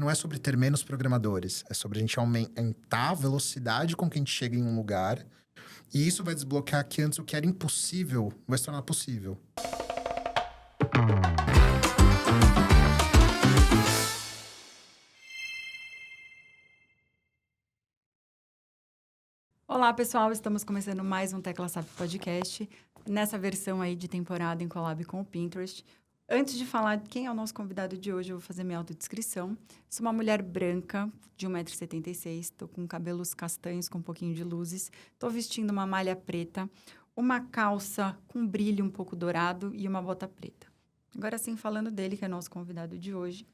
não é sobre ter menos programadores. É sobre a gente aumentar a velocidade com que a gente chega em um lugar. E isso vai desbloquear que antes o que era impossível vai se tornar possível. Olá, pessoal. Estamos começando mais um Tecla SAP Podcast. Nessa versão aí de temporada em collab com o Pinterest. Antes de falar de quem é o nosso convidado de hoje, eu vou fazer minha autodescrição. Sou uma mulher branca, de 1,76 m. Estou com cabelos castanhos, com um pouquinho de luzes. Estou vestindo uma malha preta, uma calça com brilho um pouco dourado e uma bota preta. Agora sim, falando dele, que é nosso convidado de hoje.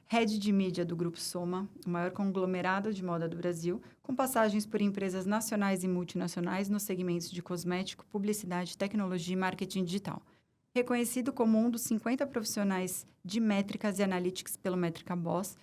Head de mídia do Grupo Soma, o maior conglomerado de moda do Brasil, com passagens por empresas nacionais e multinacionais nos segmentos de cosmético, publicidade, tecnologia e marketing digital. Reconhecido como um dos 50 profissionais de métricas e analytics pelo Métrica Boss,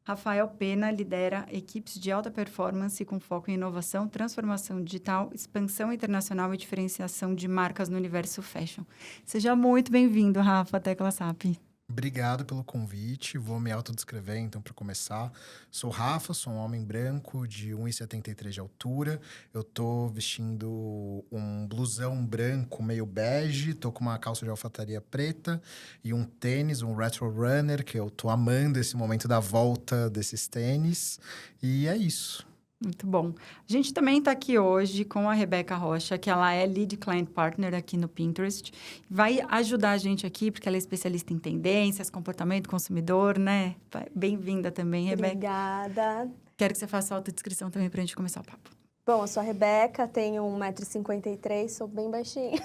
Rafael Pena lidera equipes de alta performance com foco em inovação, transformação digital, expansão internacional e diferenciação de marcas no universo fashion. Seja muito bem-vindo, Rafa, Tecla SAP. Obrigado pelo convite. Vou me autodescrever, então, para começar. Sou Rafa, sou um homem branco de 1,73 de altura. Eu tô vestindo um blusão branco meio bege, tô com uma calça de alfataria preta e um tênis, um Retro Runner, que eu tô amando esse momento da volta desses tênis. E é isso. Muito bom. A gente também está aqui hoje com a Rebeca Rocha, que ela é Lead Client Partner aqui no Pinterest. Vai ajudar a gente aqui, porque ela é especialista em tendências, comportamento do consumidor, né? Bem-vinda também, Rebeca. Obrigada. Quero que você faça a autodescrição também para a gente começar o papo. Bom, eu sou a Rebeca, tenho 1,53 m, sou bem baixinha.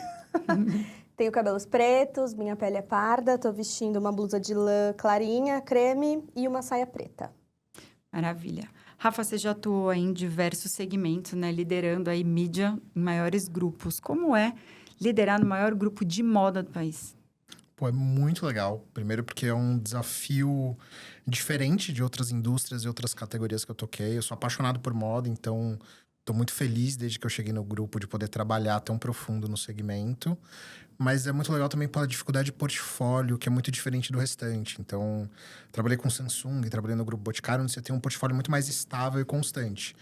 Tenho cabelos pretos, minha pele é parda, estou vestindo uma blusa de lã clarinha, creme e uma saia preta. Maravilha. Rafa, você já atuou em diversos segmentos, né? Liderando aí mídia em maiores grupos. Como é liderar no maior grupo de moda do país? Pô, é muito legal. Primeiro porque é um desafio diferente de outras indústrias e outras categorias que eu toquei. Eu sou apaixonado por moda, então estou muito feliz desde que eu cheguei no grupo de poder trabalhar tão profundo no segmento. Mas é muito legal também pela dificuldade de portfólio, que é muito diferente do restante. Então, trabalhei com Samsung, trabalhei no Grupo Boticário, onde você tem um portfólio muito mais estável e constante.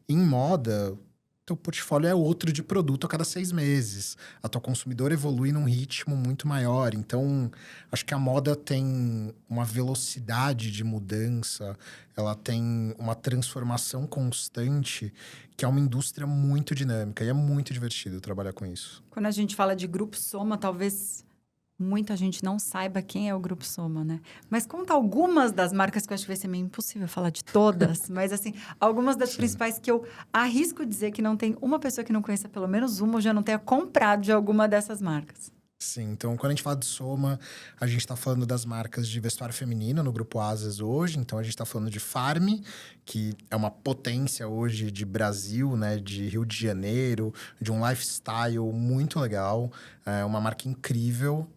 Em moda, teu portfólio é outro de produto a cada 6 meses. A tua consumidora evolui num ritmo muito maior. Então, acho que a moda tem uma velocidade de mudança, ela tem uma transformação constante, que é uma indústria muito dinâmica. E é muito divertido trabalhar com isso. Quando a gente fala de Grupo Soma, talvez muita gente não saiba quem é o Grupo Soma, né? Mas conta algumas das marcas, que eu acho que vai ser meio impossível falar de todas, mas assim, algumas das principais que eu arrisco dizer que não tem uma pessoa que não conheça pelo menos uma ou já não tenha comprado de alguma dessas marcas. Sim, então quando a gente fala de Soma, a gente está falando das marcas de vestuário feminino no Grupo Asas hoje. Então a gente está falando de Farm, que é uma potência hoje de Brasil, né, de Rio de Janeiro, de um lifestyle muito legal. É uma marca incrível,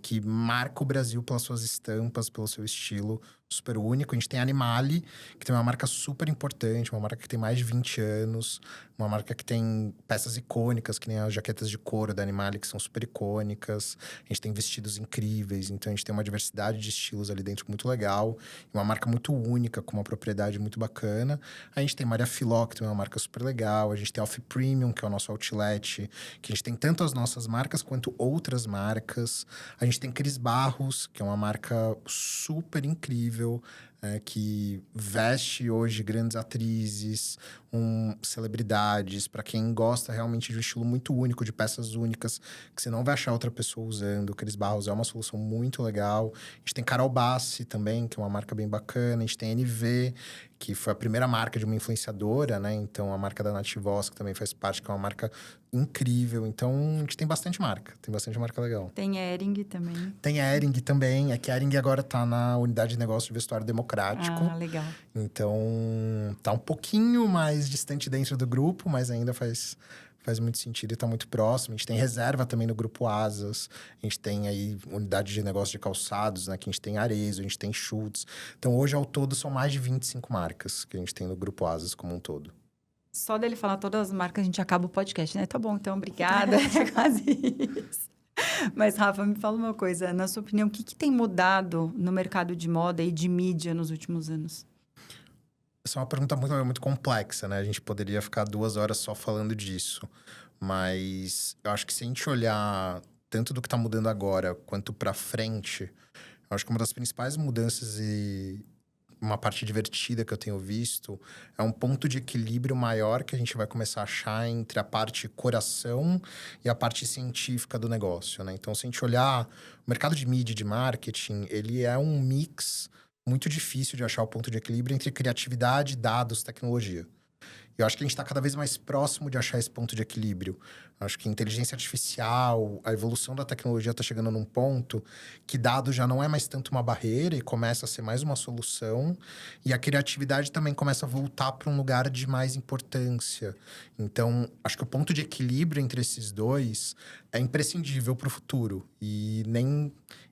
que marca o Brasil pelas suas estampas, pelo seu estilo super único. A gente tem Animale, que tem uma marca super importante, uma marca que tem mais de 20 anos, uma marca que tem peças icônicas, que nem as jaquetas de couro da Animale, que são super icônicas. A gente tem vestidos incríveis, então a gente tem uma diversidade de estilos ali dentro muito legal. Uma marca muito única, com uma propriedade muito bacana. A gente tem Maria Filó, que tem uma marca super legal. A gente tem Off Premium, que é o nosso outlet, que a gente tem tanto as nossas marcas quanto outras marcas. A gente tem Cris Barros, que é uma marca super incrível, que veste hoje grandes atrizes, celebridades, para quem gosta realmente de um estilo muito único, de peças únicas, que você não vai achar outra pessoa usando. O Cris Barros é uma solução muito legal. A gente tem Carol Bassi também, que é uma marca bem bacana. A gente tem NV, que foi a primeira marca de uma influenciadora, né? Então, a marca da Nath Voss, que também faz parte, que é uma marca incrível. Então, a gente tem bastante marca legal. Tem Hering também. Tem a Hering também, é que a Hering agora tá na unidade de negócio de vestuário democrático. Ah, legal. Então, tá um pouquinho mais distante dentro do grupo, mas ainda faz muito sentido e tá muito próximo. A gente tem reserva também no Grupo Asas. A gente tem aí unidade de negócio de calçados, né? Que a gente tem Arezzo, a gente tem Schutz. Então, hoje, ao todo, são mais de 25 marcas que a gente tem no Grupo Asas como um todo. Só dele falar todas as marcas, a gente acaba o podcast, né? Tá bom, então, obrigada. É quase isso. Mas, Rafa, me fala uma coisa. Na sua opinião, o que tem mudado no mercado de moda e de mídia nos últimos anos? Essa é uma pergunta muito complexa, né? A gente poderia ficar 2 horas só falando disso. Mas eu acho que se a gente olhar tanto do que está mudando agora quanto para frente, eu acho que uma das principais mudanças e uma parte divertida que eu tenho visto é um ponto de equilíbrio maior que a gente vai começar a achar entre a parte coração e a parte científica do negócio, né? Então, se a gente olhar o mercado de mídia e de marketing, ele é um mix muito difícil de achar o ponto de equilíbrio entre criatividade, dados, tecnologia. Eu acho que a gente está cada vez mais próximo de achar esse ponto de equilíbrio. Acho que a inteligência artificial, a evolução da tecnologia está chegando num ponto que dado já não é mais tanto uma barreira e começa a ser mais uma solução. E a criatividade também começa a voltar para um lugar de mais importância. Então, acho que o ponto de equilíbrio entre esses dois é imprescindível para o futuro. E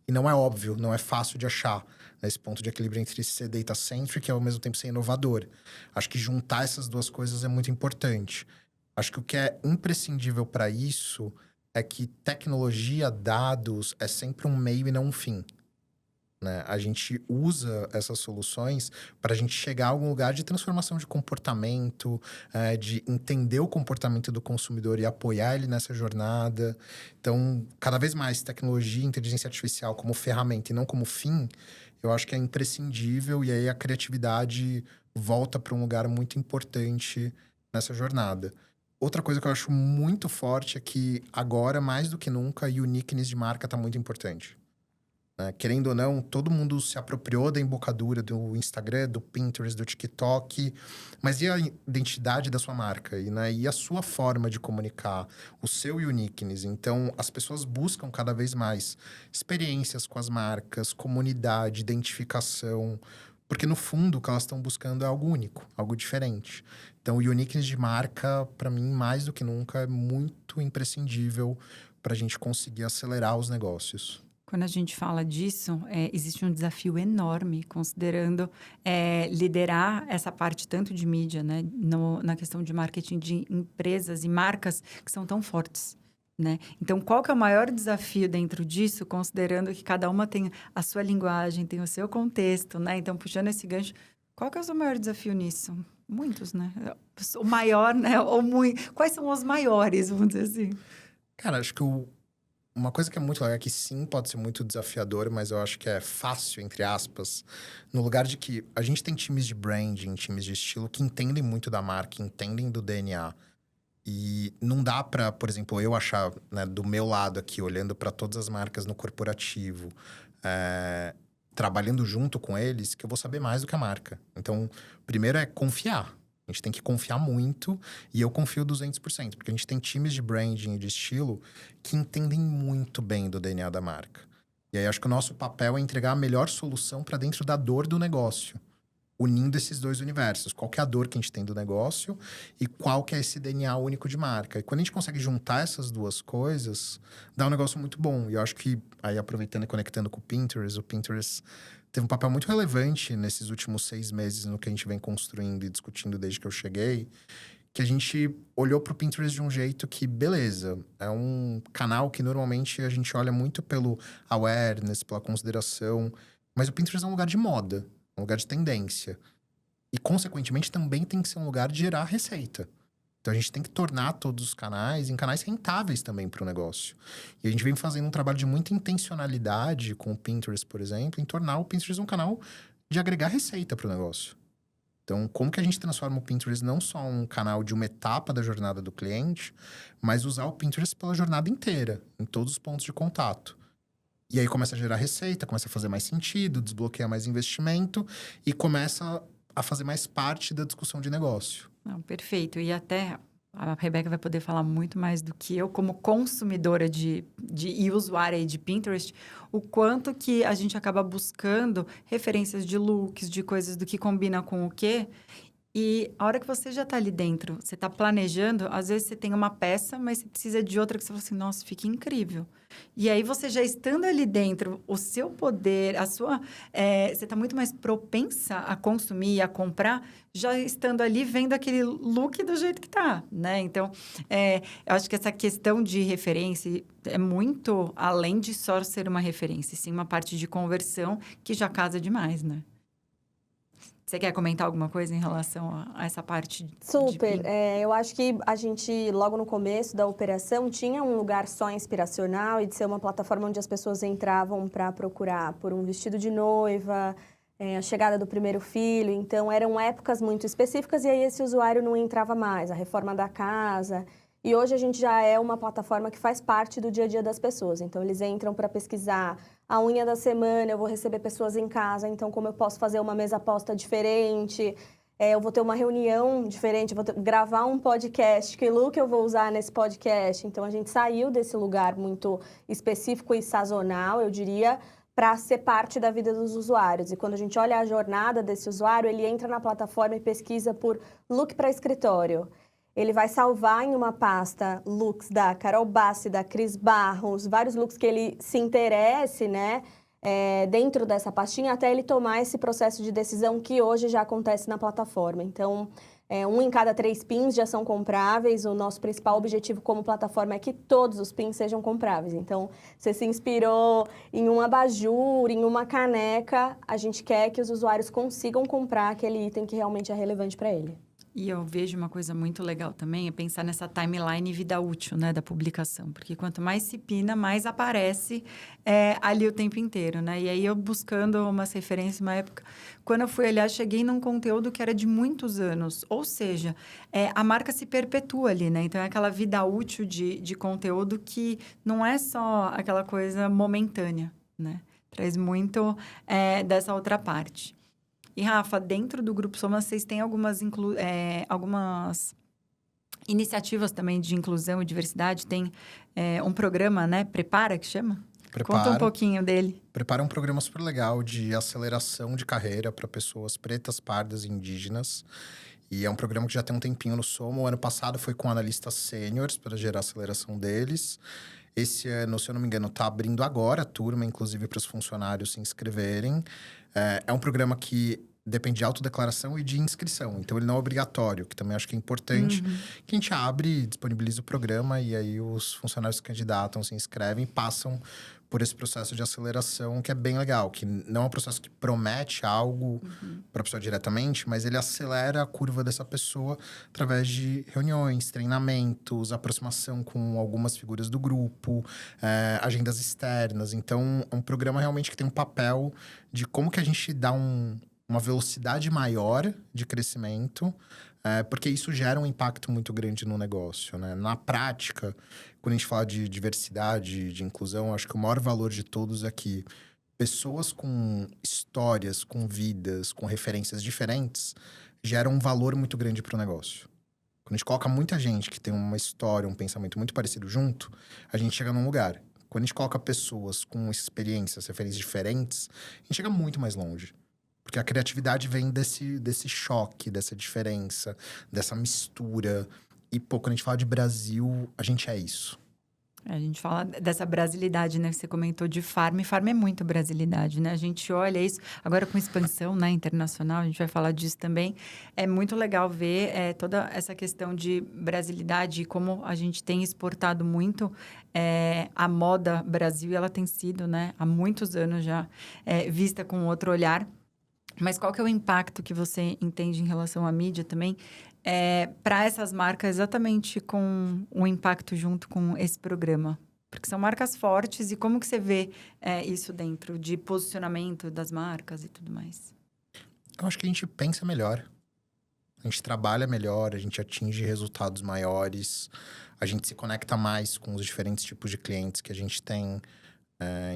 não é óbvio, não é fácil de achar. Esse ponto de equilíbrio entre ser data-centric e ao mesmo tempo ser inovador. Acho que juntar essas duas coisas é muito importante. Acho que o que é imprescindível para isso é que tecnologia, dados, é sempre um meio e não um fim. Né? A gente usa essas soluções para a gente chegar a algum lugar de transformação de comportamento, de entender o comportamento do consumidor e apoiar ele nessa jornada. Então, cada vez mais tecnologia e inteligência artificial como ferramenta e não como fim, eu acho que é imprescindível e aí a criatividade volta para um lugar muito importante nessa jornada. Outra coisa que eu acho muito forte é que agora, mais do que nunca, a uniqueness de marca está muito importante. Né? Querendo ou não, todo mundo se apropriou da embocadura do Instagram, do Pinterest, do TikTok. Mas e a identidade da sua marca? E a sua forma de comunicar? O seu uniqueness? Então, as pessoas buscam cada vez mais experiências com as marcas, comunidade, identificação. Porque, no fundo, o que elas estão buscando é algo único, algo diferente. Então, o uniqueness de marca, para mim, mais do que nunca, é muito imprescindível para a gente conseguir acelerar os negócios. Quando a gente fala disso, existe um desafio enorme, considerando liderar essa parte tanto de mídia, né, na questão de marketing de empresas e marcas que são tão fortes. Né? Então, qual que é o maior desafio dentro disso, considerando que cada uma tem a sua linguagem, tem o seu contexto, né? Então, puxando esse gancho, qual que é o seu maior desafio nisso? Muitos, né? O maior, né? Quais são os maiores, vamos dizer assim? Cara, acho que uma coisa que é muito legal é que sim, pode ser muito desafiador, mas eu acho que é fácil, entre aspas, no lugar de que a gente tem times de branding, times de estilo que entendem muito da marca, entendem do DNA. E não dá para, por exemplo, eu achar, né, do meu lado aqui, olhando para todas as marcas no corporativo, trabalhando junto com eles, que eu vou saber mais do que a marca. Então, primeiro é confiar. A gente tem que confiar muito e eu confio 200%, porque a gente tem times de branding e de estilo que entendem muito bem do DNA da marca. E aí, acho que o nosso papel é entregar a melhor solução para dentro da dor do negócio, unindo esses dois universos. Qual que é a dor que a gente tem do negócio e qual que é esse DNA único de marca. E quando a gente consegue juntar essas duas coisas, dá um negócio muito bom. E eu acho que, aí aproveitando e conectando com o Pinterest teve um papel muito relevante nesses últimos 6 meses no que a gente vem construindo e discutindo desde que eu cheguei, que a gente olhou para o Pinterest de um jeito que, beleza, é um canal que normalmente a gente olha muito pelo awareness, pela consideração, mas o Pinterest é um lugar de moda, um lugar de tendência. E, consequentemente, também tem que ser um lugar de gerar receita. Então, a gente tem que tornar todos os canais em canais rentáveis também para o negócio. E a gente vem fazendo um trabalho de muita intencionalidade com o Pinterest, por exemplo, em tornar o Pinterest um canal de agregar receita para o negócio. Então, como que a gente transforma o Pinterest não só um canal de uma etapa da jornada do cliente, mas usar o Pinterest pela jornada inteira, em todos os pontos de contato. E aí começa a gerar receita, começa a fazer mais sentido, desbloqueia mais investimento e começa a fazer mais parte da discussão de negócio. Não, perfeito. E até a Rebeca vai poder falar muito mais do que eu, como consumidora e usuária de Pinterest, o quanto que a gente acaba buscando referências de looks, de coisas do que combina com o quê. E a hora que você já está ali dentro, você está planejando, às vezes você tem uma peça, mas você precisa de outra que você fala assim, nossa, fica incrível. E aí, você já estando ali dentro, o seu poder, você está muito mais propensa a consumir e a comprar, já estando ali, vendo aquele look do jeito que tá, né? Então, eu acho que essa questão de referência é muito além de só ser uma referência, sim uma parte de conversão que já casa demais, né? Você quer comentar alguma coisa em relação a essa parte? Super. Eu acho que a gente, logo no começo da operação, tinha um lugar só inspiracional e de ser uma plataforma onde as pessoas entravam para procurar por um vestido de noiva, a chegada do primeiro filho. Então, eram épocas muito específicas e aí esse usuário não entrava mais, a reforma da casa. E hoje a gente já é uma plataforma que faz parte do dia a dia das pessoas. Então, eles entram para pesquisar a unha da semana, eu vou receber pessoas em casa, então como eu posso fazer uma mesa posta diferente, eu vou ter uma reunião diferente, gravar um podcast, que look eu vou usar nesse podcast. Então, a gente saiu desse lugar muito específico e sazonal, eu diria, para ser parte da vida dos usuários. E quando a gente olha a jornada desse usuário, ele entra na plataforma e pesquisa por look para escritório. Ele vai salvar em uma pasta looks da Carol Bassi, da Cris Barros, vários looks que ele se interesse, né, dentro dessa pastinha, até ele tomar esse processo de decisão que hoje já acontece na plataforma. Então, 1 em cada 3 pins já são compráveis. O nosso principal objetivo como plataforma é que todos os pins sejam compráveis. Então, você se inspirou em um abajur, em uma caneca, a gente quer que os usuários consigam comprar aquele item que realmente é relevante para ele. E eu vejo uma coisa muito legal também, é pensar nessa timeline e vida útil, né, da publicação. Porque quanto mais se pina, mais aparece ali o tempo inteiro, né? E aí, eu buscando umas referências, uma época... Quando eu fui olhar, cheguei num conteúdo que era de muitos anos. Ou seja, a marca se perpetua ali, né? Então, é aquela vida útil de conteúdo que não é só aquela coisa momentânea, né? Traz muito dessa outra parte. E, Rafa, dentro do Grupo Soma, vocês têm algumas iniciativas também de inclusão e diversidade. Tem um programa, né? Prepara, que chama? Conta um pouquinho dele. Prepara um programa super legal de aceleração de carreira para pessoas pretas, pardas e indígenas. E é um programa que já tem um tempinho no Soma. O ano passado foi com analistas sêniores para gerar a aceleração deles. Esse ano, se eu não me engano, está abrindo agora a turma, inclusive para os funcionários se inscreverem. É um programa que depende de autodeclaração e de inscrição. Então, ele não é obrigatório, que também acho que é importante. Que a gente abre, disponibiliza o programa e aí os funcionários se candidatam, se inscrevem e passam por esse processo de aceleração, que é bem legal. Que não é um processo que promete algo para a pessoa diretamente, mas ele acelera a curva dessa pessoa através de reuniões, treinamentos, aproximação com algumas figuras do grupo, agendas externas. Então, é um programa realmente que tem um papel de como que a gente dá uma velocidade maior de crescimento, porque isso gera um impacto muito grande no negócio, né? Na prática, quando a gente fala de diversidade, de inclusão, acho que o maior valor de todos é que pessoas com histórias, com vidas, com referências diferentes, geram um valor muito grande para o negócio. Quando a gente coloca muita gente que tem uma história, um pensamento muito parecido junto, a gente chega num lugar. Quando a gente coloca pessoas com experiências, referências diferentes, a gente chega muito mais longe. Porque a criatividade vem desse choque, dessa diferença, dessa mistura. E, quando a gente fala de Brasil, a gente é isso. A gente fala dessa brasilidade, né? Você comentou de farm. Farm é muito brasilidade, né? A gente olha isso, agora com expansão, né, internacional, a gente vai falar disso também. É muito legal ver toda essa questão de brasilidade e como a gente tem exportado muito a moda Brasil. E ela tem sido, né, há muitos anos já vista com outro olhar. Mas qual que é o impacto que você entende em relação à mídia também para essas marcas, exatamente com o impacto junto com esse programa? Porque são marcas fortes e como que você vê isso dentro de posicionamento das marcas e tudo mais? Eu acho que a gente pensa melhor. A gente trabalha melhor, a gente atinge resultados maiores, a gente se conecta mais com os diferentes tipos de clientes que a gente tem.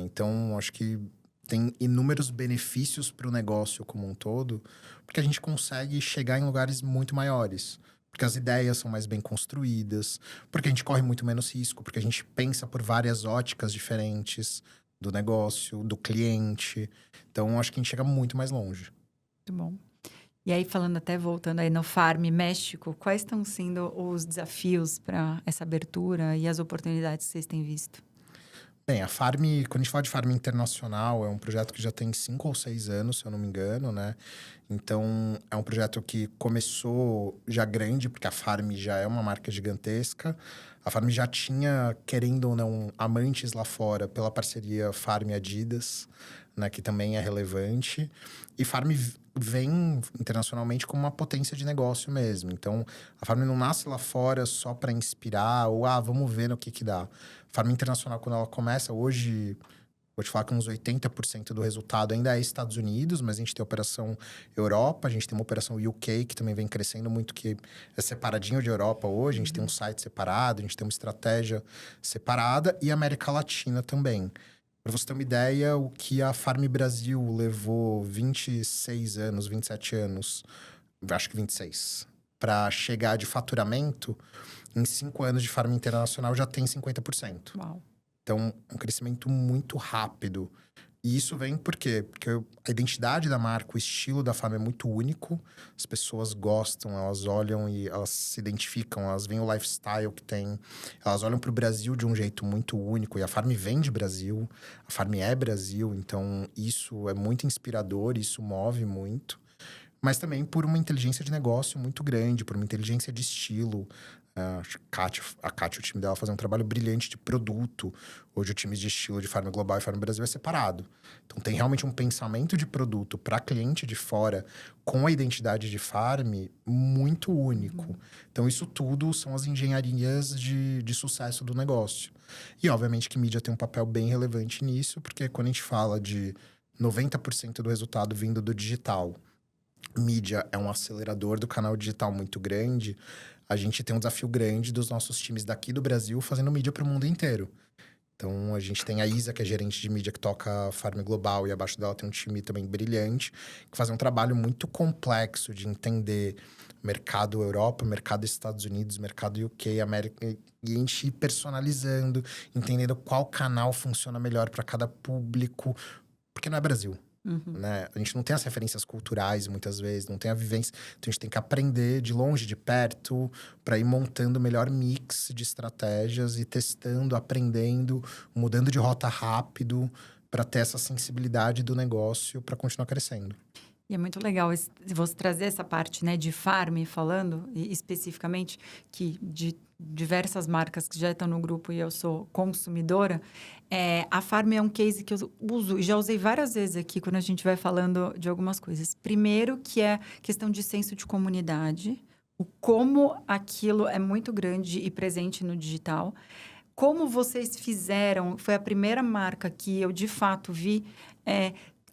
Então, acho que tem inúmeros benefícios para o negócio como um todo, porque a gente consegue chegar em lugares muito maiores. Porque as ideias são mais bem construídas, porque a gente corre muito menos risco, porque a gente pensa por várias óticas diferentes do negócio, do cliente. Então, acho que a gente chega muito mais longe. Muito bom. E aí, voltando aí no Farm México, quais estão sendo os desafios para essa abertura e as oportunidades que vocês têm visto? Bem, a Farm, quando a gente fala de Farm Internacional, é um projeto que já tem 5 ou 6 anos, se eu não me engano, né? Então, é um projeto que começou já grande, porque a Farm já é uma marca gigantesca. A Farm já tinha, querendo ou não, amantes lá fora pela parceria Farm Adidas. né, que também é relevante. E Farm vem internacionalmente como uma potência de negócio mesmo. Então, a Farm não nasce lá fora só para inspirar ou, vamos ver no que dá. A Farm internacional, quando ela começa, hoje, vou te falar que uns 80% do resultado ainda é Estados Unidos, mas a gente tem operação Europa, a gente tem uma operação UK, que também vem crescendo muito, que é separadinho de Europa hoje. A gente tem um site separado, a gente tem uma estratégia separada. E América Latina também. Para você ter uma ideia, o que a Farm Brasil levou 26 anos, 27 anos, acho que 26, para chegar de faturamento, em 5 anos de Farm Internacional já tem 50%. Uau. Então, um crescimento muito rápido. E isso vem por quê? Porque a identidade da marca, o estilo da Farm é muito único. As pessoas gostam, elas olham e elas se identificam, elas veem o lifestyle que tem. Elas olham para o Brasil de um jeito muito único. E a Farm vem de Brasil, a Farm é Brasil. Então, isso é muito inspirador, isso move muito. Mas também por uma inteligência de negócio muito grande, por uma inteligência de estilo. A Kátia, o time dela, faz um trabalho brilhante de produto. Hoje, o time de estilo de Farm Global e Farm Brasil é separado. Então, tem realmente um pensamento de produto para cliente de fora com a identidade de Farm muito único. Então, isso tudo são as engenharias de sucesso do negócio. E, obviamente, que mídia tem um papel bem relevante nisso, porque quando a gente fala de 90% do resultado vindo do digital, mídia é um acelerador do canal digital muito grande. A gente tem um desafio grande dos nossos times daqui do Brasil fazendo mídia para o mundo inteiro. Então, a gente tem a Isa, que é gerente de mídia, que toca a Farm Global. E abaixo dela tem um time também brilhante, que faz um trabalho muito complexo de entender mercado Europa, mercado Estados Unidos, mercado UK, América. E a gente ir personalizando, entendendo qual canal funciona melhor para cada público. Porque não é Brasil. Né? A gente não tem as referências culturais, muitas vezes, não tem a vivência. Então, a gente tem que aprender de longe, de perto, para ir montando o melhor mix de estratégias e testando, aprendendo, mudando de rota rápido, para ter essa sensibilidade do negócio para continuar crescendo. E é muito legal você trazer essa parte, né, de Farm, falando especificamente, que de diversas marcas que já estão no grupo e eu sou consumidora. A Farm é um case que eu uso e já usei várias vezes aqui quando a gente vai falando de algumas coisas. Primeiro, que é questão de senso de comunidade, o como aquilo é muito grande e presente no digital. Como vocês fizeram, foi a primeira marca que eu de fato vi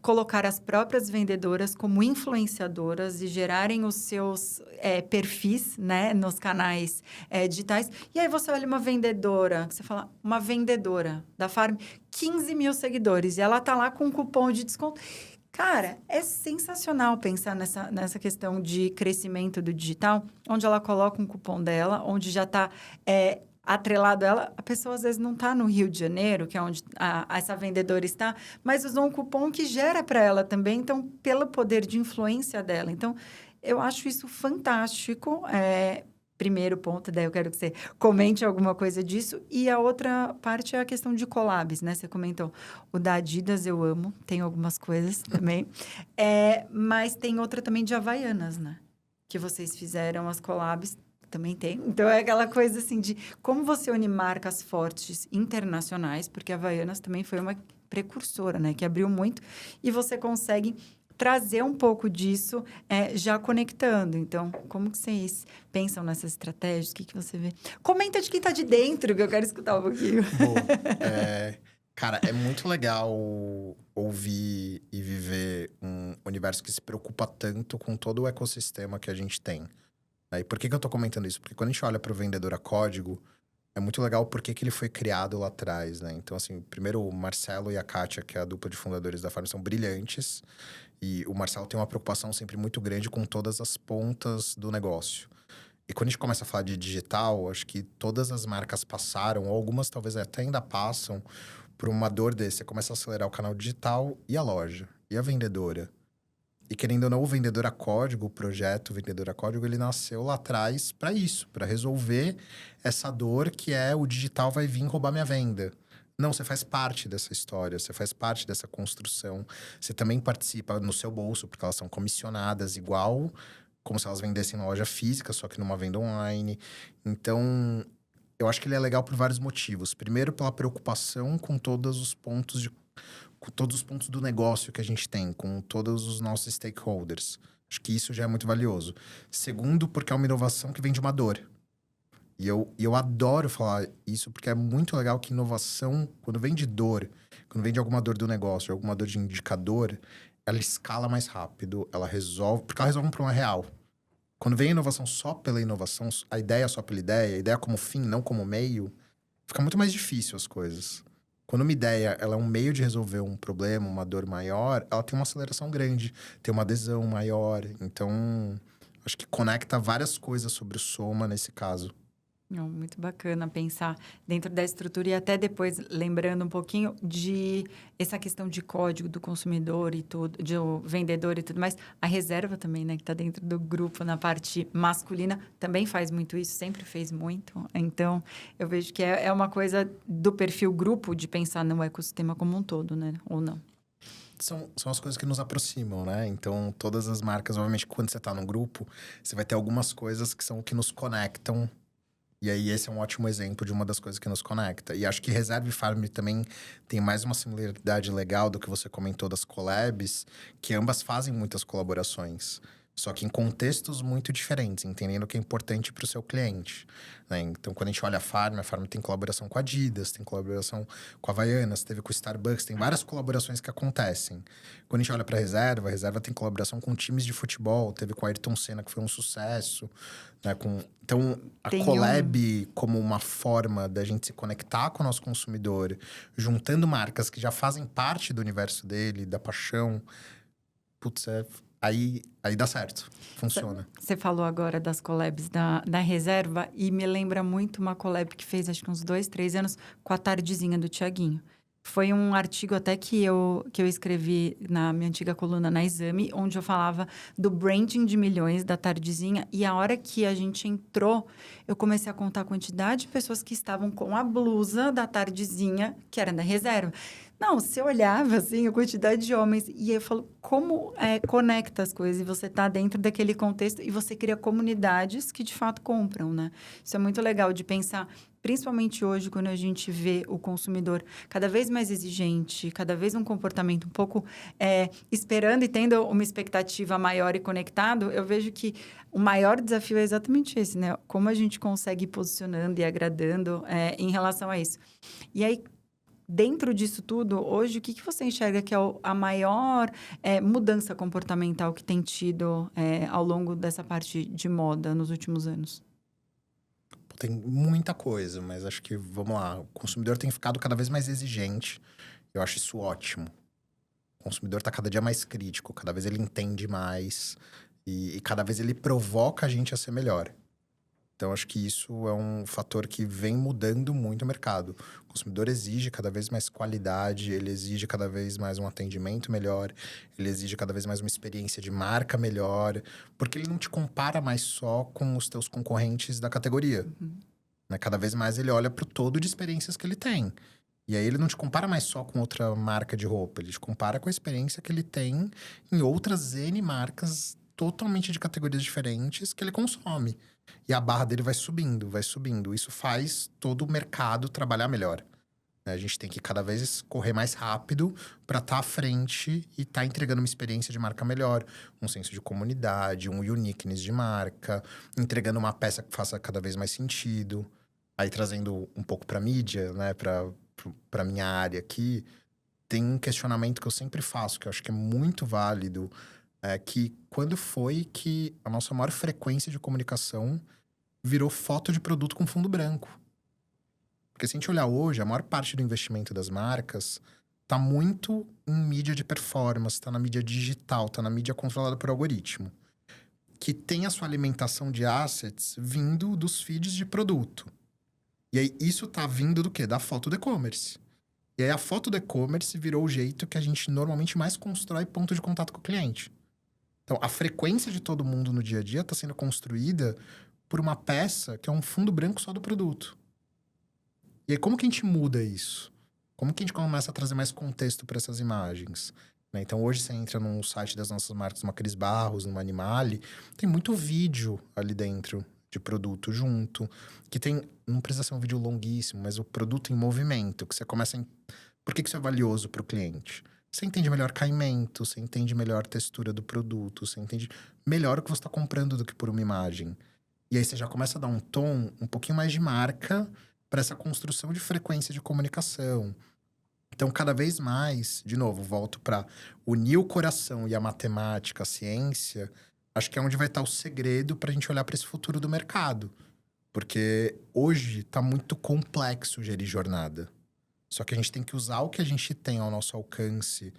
colocar as próprias vendedoras como influenciadoras e gerarem os seus perfis, né, nos canais digitais. E aí você olha uma vendedora, você fala, uma vendedora da Farm, 15 mil seguidores, e ela tá lá com um cupom de desconto. Cara, é sensacional pensar nessa questão de crescimento do digital, onde ela coloca um cupom dela, onde já está atrelado a ela. A pessoa, às vezes, não está no Rio de Janeiro, que é onde essa vendedora está, mas usou um cupom que gera para ela também, então, pelo poder de influência dela. Então, eu acho isso fantástico. Primeiro ponto, daí eu quero que você comente alguma coisa disso. E a outra parte é a questão de collabs, né? Você comentou, o da Adidas eu amo, tem algumas coisas também. Mas tem outra também de Havaianas, né? Que vocês fizeram as collabs, também tem. Então, é aquela coisa assim de como você une marcas fortes internacionais, porque a Havaianas também foi uma precursora, né? Que abriu muito. E você consegue trazer um pouco disso já conectando. Então, como que vocês pensam nessas estratégias? O que você vê? Comenta de quem está de dentro, que eu quero escutar um pouquinho. Bom, cara, é muito legal ouvir e viver um universo que se preocupa tanto com todo o ecossistema que a gente tem. E por que eu tô comentando isso? Porque quando a gente olha para o vendedor a código, é muito legal porque que ele foi criado lá atrás, né? Então, assim, primeiro o Marcelo e a Kátia, que é a dupla de fundadores da Farm, são brilhantes. E o Marcelo tem uma preocupação sempre muito grande com todas as pontas do negócio. E quando a gente começa a falar de digital, acho que todas as marcas passaram, ou algumas talvez até ainda passam, por uma dor desse. Você começa a acelerar o canal digital e a loja, e a vendedora. E querendo ou não, o vendedor a código, o projeto vendedor a código, ele nasceu lá atrás para isso, para resolver essa dor que é o digital vai vir roubar minha venda. Não, você faz parte dessa história, você faz parte dessa construção. Você também participa no seu bolso, porque elas são comissionadas igual como se elas vendessem na loja física, só que numa venda online. Então, eu acho que ele é legal por vários motivos. Primeiro, pela preocupação com todos os pontos com todos os pontos do negócio que a gente tem, com todos os nossos stakeholders. Acho que isso já é muito valioso. Segundo, porque é uma inovação que vem de uma dor. E eu adoro falar isso, porque é muito legal que inovação, quando vem de dor, quando vem de alguma dor do negócio, de alguma dor de indicador, ela escala mais rápido, ela resolve, porque ela resolve um problema real. Quando vem a inovação só pela inovação, a ideia só pela ideia, a ideia como fim, não como meio, fica muito mais difícil as coisas. Quando uma ideia ela é um meio de resolver um problema, uma dor maior, ela tem uma aceleração grande, tem uma adesão maior. Então, acho que conecta várias coisas sobre o Soma nesse caso. Não, muito bacana pensar dentro da estrutura e até depois lembrando um pouquinho de essa questão de código do consumidor e tudo, do vendedor e tudo mais. A reserva também, né, que está dentro do grupo na parte masculina, também faz muito isso, sempre fez muito. Então, eu vejo que é uma coisa do perfil grupo de pensar no ecossistema como um todo, né? Ou não. São as coisas que nos aproximam, né? Então, todas as marcas, obviamente, quando você está num grupo, você vai ter algumas coisas que são o que nos conectam. E aí, esse é um ótimo exemplo de uma das coisas que nos conecta. E acho que Reserva e Farm também tem mais uma similaridade legal do que você comentou das collabs, que ambas fazem muitas colaborações. Só que em contextos muito diferentes, entendendo o que é importante para o seu cliente, né? Então, quando a gente olha a Farm tem colaboração com a Adidas, tem colaboração com a Havaianas, teve com o Starbucks, tem várias colaborações que acontecem. Quando a gente olha para a Reserva tem colaboração com times de futebol, teve com a Ayrton Senna, que foi um sucesso, né? Então, a collab como uma forma da gente se conectar com o nosso consumidor, juntando marcas que já fazem parte do universo dele, da paixão, putz, aí dá certo, funciona. Você falou agora das collabs da Reserva e me lembra muito uma collab que fez, acho que uns 2, 3 anos, com a Tardezinha do Thiaguinho. Foi um artigo até que eu escrevi na minha antiga coluna na Exame, onde eu falava do branding de milhões da Tardezinha. E a hora que a gente entrou, eu comecei a contar a quantidade de pessoas que estavam com a blusa da Tardezinha, que era da Reserva. Não, você olhava, assim, a quantidade de homens. E aí eu falo, como conecta as coisas? E você tá dentro daquele contexto e você cria comunidades que, de fato, compram, né? Isso é muito legal de pensar, principalmente hoje, quando a gente vê o consumidor cada vez mais exigente, cada vez um comportamento um pouco esperando e tendo uma expectativa maior e conectado, eu vejo que o maior desafio é exatamente esse, né? Como a gente consegue ir posicionando e agradando em relação a isso. E aí, dentro disso tudo, hoje, o que você enxerga que é a maior mudança comportamental que tem tido ao longo dessa parte de moda nos últimos anos? Tem muita coisa, mas acho que, vamos lá, o consumidor tem ficado cada vez mais exigente. Eu acho isso ótimo. O consumidor está cada dia mais crítico, cada vez ele entende mais e cada vez ele provoca a gente a ser melhor. Então, acho que isso é um fator que vem mudando muito o mercado. O consumidor exige cada vez mais qualidade, ele exige cada vez mais um atendimento melhor, ele exige cada vez mais uma experiência de marca melhor, porque ele não te compara mais só com os teus concorrentes da categoria. Uhum. Né? Cada vez mais ele olha para o todo de experiências que ele tem. E aí ele não te compara mais só com outra marca de roupa, ele te compara com a experiência que ele tem em outras N marcas totalmente de categorias diferentes que ele consome. E a barra dele vai subindo, vai subindo. Isso faz todo o mercado trabalhar melhor. A gente tem que cada vez correr mais rápido para estar à frente e estar entregando uma experiência de marca melhor. Um senso de comunidade, um uniqueness de marca, entregando uma peça que faça cada vez mais sentido. Aí trazendo um pouco para mídia, né, para minha área aqui, tem um questionamento que eu sempre faço, que eu acho que é muito válido, que quando foi que a nossa maior frequência de comunicação virou foto de produto com fundo branco? Porque se a gente olhar hoje, a maior parte do investimento das marcas está muito em mídia de performance, está na mídia digital, está na mídia controlada por algoritmo, que tem a sua alimentação de assets vindo dos feeds de produto. E aí, isso tá vindo do quê? Da foto do e-commerce. E aí, a foto do e-commerce virou o jeito que a gente normalmente mais constrói ponto de contato com o cliente. Então, a frequência de todo mundo no dia a dia está sendo construída por uma peça que é um fundo branco só do produto. E aí, como que a gente muda isso? Como que a gente começa a trazer mais contexto para essas imagens? Né? Então, hoje você entra no site das nossas marcas, uma Cris Barros, numa Animale, tem muito vídeo ali dentro de produto junto, que tem, não precisa ser um vídeo longuíssimo, mas o produto em movimento, que você começa a Por que isso é valioso para o cliente? Você entende melhor caimento, você entende melhor a textura do produto, você entende melhor o que você está comprando do que por uma imagem. E aí você já começa a dar um tom um pouquinho mais de marca para essa construção de frequência de comunicação. Então, cada vez mais, de novo, volto para unir o coração e a matemática, a ciência, acho que é onde vai estar o segredo para a gente olhar para esse futuro do mercado. Porque hoje está muito complexo gerir jornada. Só que a gente tem que usar o que a gente tem ao nosso alcance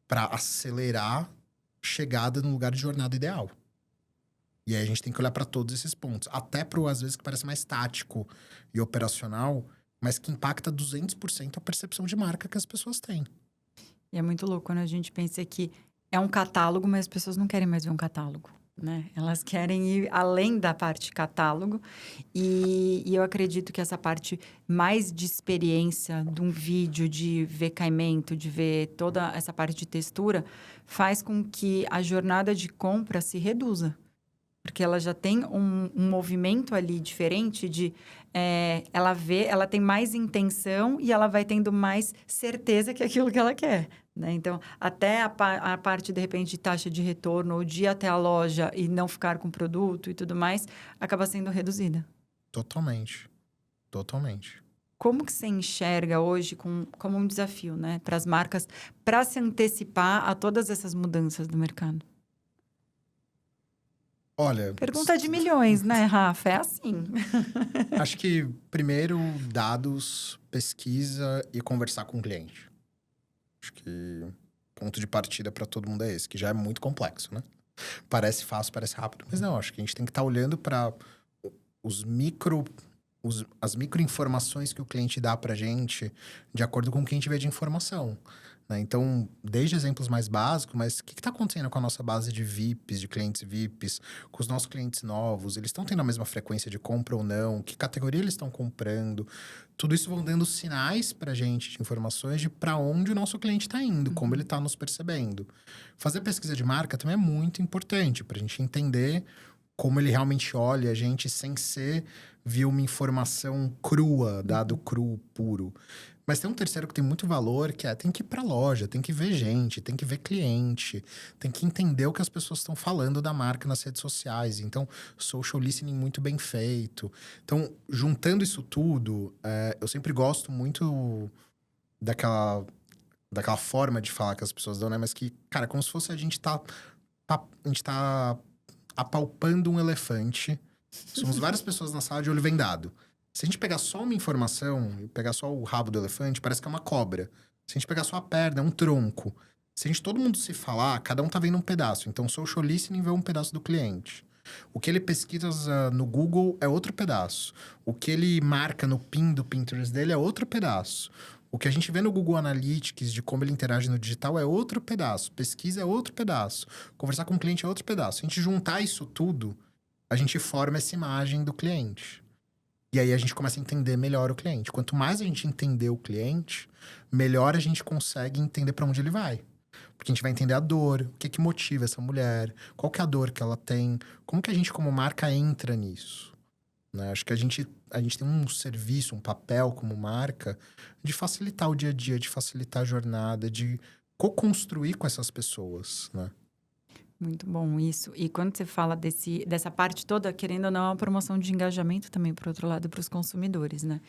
para acelerar a chegada no lugar de jornada ideal. E aí a gente tem que olhar para todos esses pontos. Até para o, às vezes, que parece mais tático e operacional, mas que impacta 200% a percepção de marca que as pessoas têm. E é muito louco quando a gente pensa que é um catálogo, mas as pessoas não querem mais ver um catálogo, né? Elas querem ir além da parte catálogo. E eu acredito que essa parte mais de experiência de um vídeo, de ver caimento, de ver toda essa parte de textura, faz com que a jornada de compra se reduza. Porque ela já tem um movimento ali diferente de... ela tem mais intenção e ela vai tendo mais certeza que é aquilo que ela quer, né? Então, até a parte, de repente, de taxa de retorno ou de ir até a loja e não ficar com o produto e tudo mais, acaba sendo reduzida. Totalmente. Totalmente. Como que você enxerga hoje como um desafio, né? Para as marcas, para se antecipar a todas essas mudanças do mercado? Olha... Pergunta de milhões, né, Rafa? É assim. Acho que, primeiro, dados, pesquisa e conversar com o cliente. Acho que o ponto de partida para todo mundo é esse, que já é muito complexo, né? Parece fácil, parece rápido, mas não, acho que a gente tem que estar olhando para as microinformações que o cliente dá pra gente de acordo com o que a gente vê de informação, né? Então, desde exemplos mais básicos, mas o que está acontecendo com a nossa base de VIPs, de clientes VIPs, com os nossos clientes novos? Eles estão tendo a mesma frequência de compra ou não? Que categoria eles estão comprando? Tudo isso vão dando sinais pra gente de informações de para onde o nosso cliente está indo, como ele está nos percebendo. Fazer pesquisa de marca também é muito importante pra gente entender como ele realmente olha a gente sem ser via uma informação crua, dado cru, puro. Mas tem um terceiro que tem muito valor, que tem que ir pra loja, tem que ver gente, tem que ver cliente, tem que entender o que as pessoas estão falando da marca nas redes sociais. Então, social listening muito bem feito. Então, juntando isso tudo, eu sempre gosto muito daquela forma de falar que as pessoas dão, né? Mas que, cara, como se fosse a gente tá apalpando um elefante. Somos várias pessoas na sala de olho vendado. Se a gente pegar só uma informação e pegar só o rabo do elefante, parece que é uma cobra. Se a gente pegar só a perna, é um tronco. Se todo mundo se falar, cada um tá vendo um pedaço. Então, social listening vê um pedaço do cliente. O que ele pesquisa no Google é outro pedaço. O que ele marca no pin do Pinterest dele é outro pedaço. O que a gente vê no Google Analytics de como ele interage no digital é outro pedaço. Pesquisa é outro pedaço. Conversar com o cliente é outro pedaço. Se a gente juntar isso tudo, a gente forma essa imagem do cliente. E aí a gente começa a entender melhor o cliente. Quanto mais a gente entender o cliente, melhor a gente consegue entender para onde ele vai. Porque a gente vai entender a dor, o que motiva essa mulher, qual que é a dor que ela tem, como que a gente como marca entra nisso. Né? Acho que a gente tem um serviço, um papel como marca de facilitar o dia a dia, de facilitar a jornada, de co-construir com essas pessoas, né? Muito bom isso. E quando você fala dessa parte toda, querendo ou não, é uma promoção de engajamento também, por outro lado, para os consumidores, né?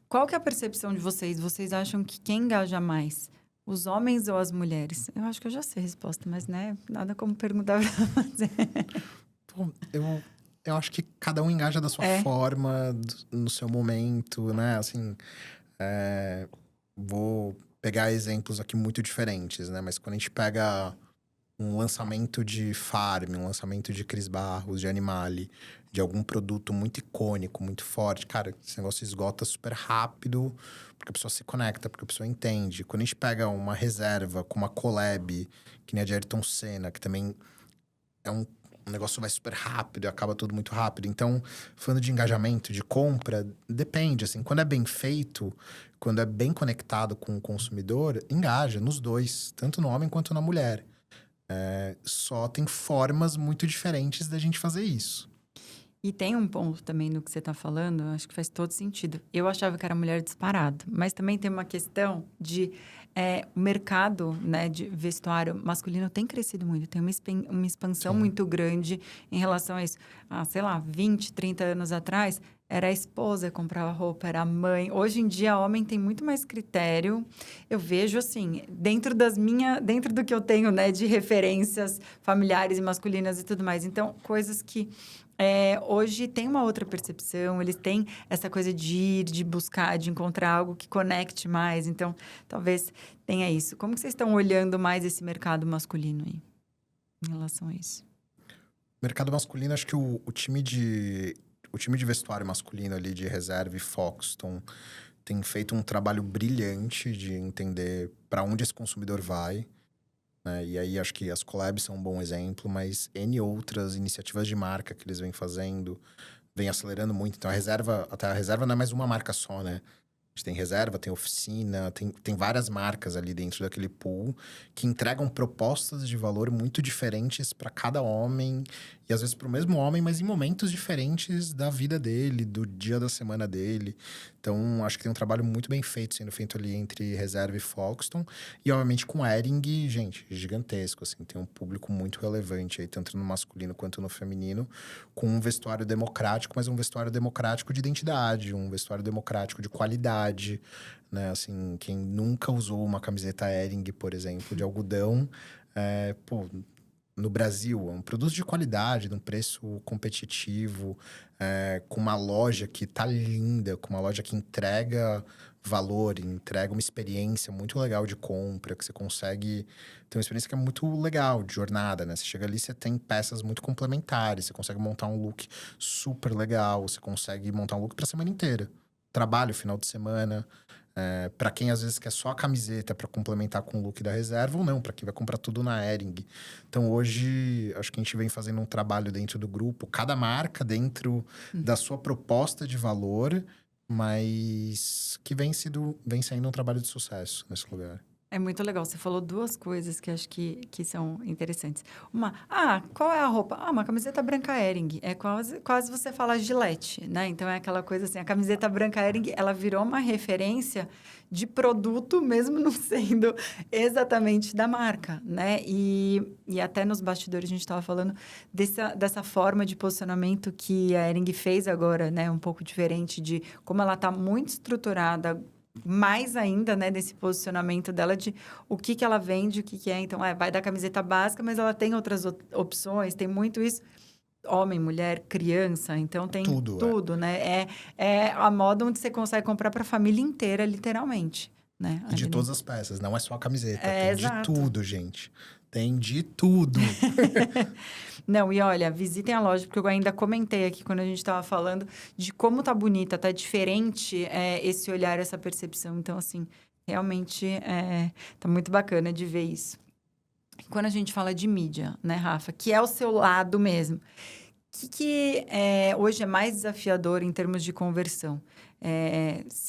Qual que é a percepção de vocês? Vocês acham que quem engaja mais? Os homens ou as mulheres? Eu acho que eu já sei a resposta, mas, né? Nada como perguntar pra você. Bom, eu acho que cada um engaja da sua forma, no seu momento, né? Assim, vou pegar exemplos aqui muito diferentes, né? Mas quando a gente pega um lançamento de Farm, um lançamento de Cris Barros, de Animale, de algum produto muito icônico, muito forte, cara, esse negócio esgota super rápido, porque a pessoa se conecta, porque a pessoa entende. Quando a gente pega uma reserva com uma collab, que nem a de Ayrton Senna, que também é um negócio vai super rápido e acaba tudo muito rápido. Então, falando de engajamento, de compra, depende, assim, quando é bem feito, quando é bem conectado com o consumidor, engaja nos dois, tanto no homem quanto na mulher. Só tem formas muito diferentes da gente fazer isso. E tem um ponto também no que você está falando, acho que faz todo sentido. Eu achava que era mulher disparado, mas também tem uma questão de o mercado, né, de vestuário masculino tem crescido muito, tem uma expansão Sim. muito grande em relação a isso. Sei lá, 20, 30 anos atrás, era a esposa que comprava roupa, era a mãe. Hoje em dia, homem tem muito mais critério. Eu vejo, assim, dentro do que eu tenho, né, de referências familiares e masculinas e tudo mais. Então, coisas que hoje tem uma outra percepção, eles têm essa coisa de ir, de buscar, de encontrar algo que conecte mais. Então, talvez tenha isso. Como que vocês estão olhando mais esse mercado masculino aí, em relação a isso? Mercado masculino, acho que o time de vestuário masculino ali, de Reserve e Foxton, tem feito um trabalho brilhante de entender para onde esse consumidor vai. Né? E aí, acho que as collabs são um bom exemplo, mas N outras iniciativas de marca que eles vêm fazendo, vêm acelerando muito. Então, até a Reserva não é mais uma marca só, né? A gente tem Reserva, tem Oficina, tem várias marcas ali dentro daquele pool que entregam propostas de valor muito diferentes para cada homem e às vezes para o mesmo homem, mas em momentos diferentes da vida dele, do dia da semana dele. Então, acho que tem um trabalho muito bem feito sendo feito ali entre Reserva e Foxton. E, obviamente, com Hering, gente, gigantesco, assim. Tem um público muito relevante aí, tanto no masculino quanto no feminino, com um vestuário democrático, mas um vestuário democrático de identidade, um vestuário democrático de qualidade, né? Assim, quem nunca usou uma camiseta Hering, por exemplo, de algodão, no Brasil, é um produto de qualidade, de um preço competitivo, com uma loja que tá linda, com uma loja que entrega valor, entrega uma experiência muito legal de compra, que você consegue ter uma experiência que é muito legal, de jornada, né? Você chega ali, você tem peças muito complementares, você consegue montar um look super legal, você consegue montar um look pra semana inteira. Trabalho, final de semana. Para quem às vezes quer só a camiseta para complementar com o look da Reserva ou não, para quem vai comprar tudo na Hering. Então hoje acho que a gente vem fazendo um trabalho dentro do grupo, cada marca dentro da sua proposta de valor, mas que vem saindo um trabalho de sucesso nesse lugar. É muito legal. Você falou duas coisas que acho que são interessantes. Qual é a roupa? Uma camiseta branca Hering. É quase você fala Gillette, né? Então, é aquela coisa assim, a camiseta branca Hering, ela virou uma referência de produto, mesmo não sendo exatamente da marca, né? E até nos bastidores a gente estava falando dessa forma de posicionamento que a Hering fez agora, né? Um pouco diferente de como ela está muito estruturada, mais ainda, né, desse posicionamento dela de o que ela vende, o que é. Então, vai da camiseta básica, mas ela tem outras opções, tem muito isso. Homem, mulher, criança, então tem tudo, né? É a moda onde você consegue comprar para a família inteira, literalmente, né? E de todas as peças, não é só a camiseta. Tem exato. De tudo, gente. Tem de tudo. Não, e olha, visitem a loja, porque eu ainda comentei aqui quando a gente estava falando de como tá bonita, tá diferente esse olhar, essa percepção. Então, assim, realmente tá muito bacana de ver isso. Quando a gente fala de mídia, né, Rafa, que é o seu lado mesmo, que hoje é mais desafiador em termos de conversão?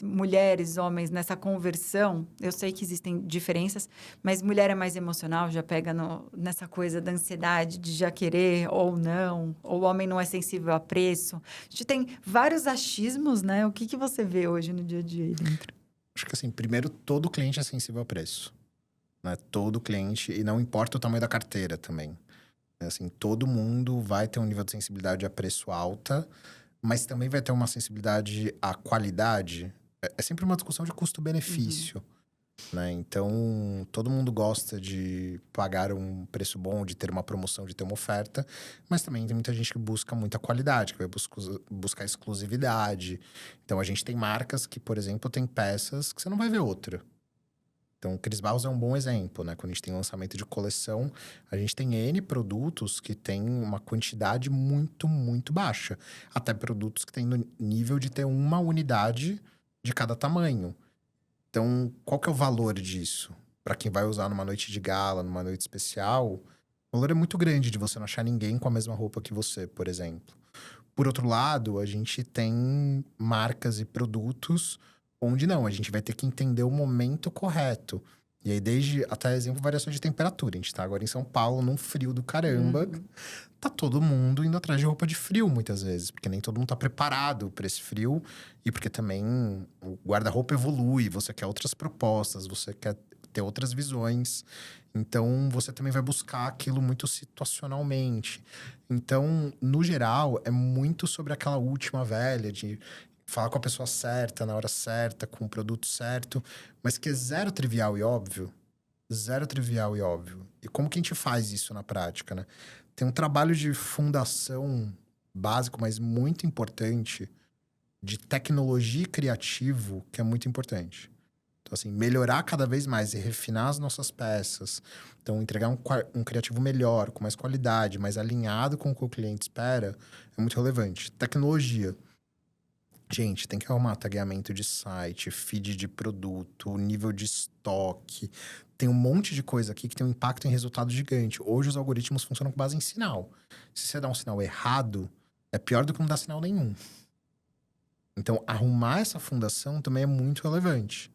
Mulheres, homens, nessa conversão, eu sei que existem diferenças, mas mulher é mais emocional, já pega nessa coisa da ansiedade de já querer ou não, ou o homem não é sensível a preço. A gente tem vários achismos, né? O que você vê hoje no dia a dia aí dentro? Acho que assim, primeiro, todo cliente é sensível a preço. Né? Todo cliente, e não importa o tamanho da carteira também. Assim, todo mundo vai ter um nível de sensibilidade a preço alta, mas também vai ter uma sensibilidade à qualidade. É sempre uma discussão de custo-benefício. Né? Então, todo mundo gosta de pagar um preço bom, de ter uma promoção, de ter uma oferta, mas também tem muita gente que busca muita qualidade, que vai buscar exclusividade. Então, a gente tem marcas que, por exemplo, tem peças que você não vai ver outra. Então, o Cris Barros é um bom exemplo, né? Quando a gente tem lançamento de coleção, a gente tem N produtos que tem uma quantidade muito, muito baixa. Até produtos que têm no nível de ter uma unidade de cada tamanho. Então, qual que é o valor disso? Para quem vai usar numa noite de gala, numa noite especial, o valor é muito grande de você não achar ninguém com a mesma roupa que você, por exemplo. Por outro lado, a gente tem marcas e produtos onde não, a gente vai ter que entender o momento correto. E aí, desde, até exemplo, variações de temperatura. A gente tá agora em São Paulo, num frio do caramba. Tá todo mundo indo atrás de roupa de frio, muitas vezes. Porque nem todo mundo tá preparado para esse frio. E porque também o guarda-roupa evolui. Você quer outras propostas, você quer ter outras visões. Então, você também vai buscar aquilo muito situacionalmente. Então, no geral, é muito sobre aquela última velha de falar com a pessoa certa, na hora certa, com o produto certo, mas que é zero trivial e óbvio. Zero trivial e óbvio. E como que a gente faz isso na prática, né? Tem um trabalho de fundação básico, mas muito importante, de tecnologia e criativo, que é muito importante. Então, assim, melhorar cada vez mais e refinar as nossas peças. Então, entregar um criativo melhor, com mais qualidade, mais alinhado com o que o cliente espera, é muito relevante. Tecnologia. Gente, tem que arrumar tagueamento de site, feed de produto, nível de estoque. Tem um monte de coisa aqui que tem um impacto em resultado gigante. Hoje os algoritmos funcionam com base em sinal. Se você dá um sinal errado, é pior do que não dar sinal nenhum. Então, arrumar essa fundação também é muito relevante.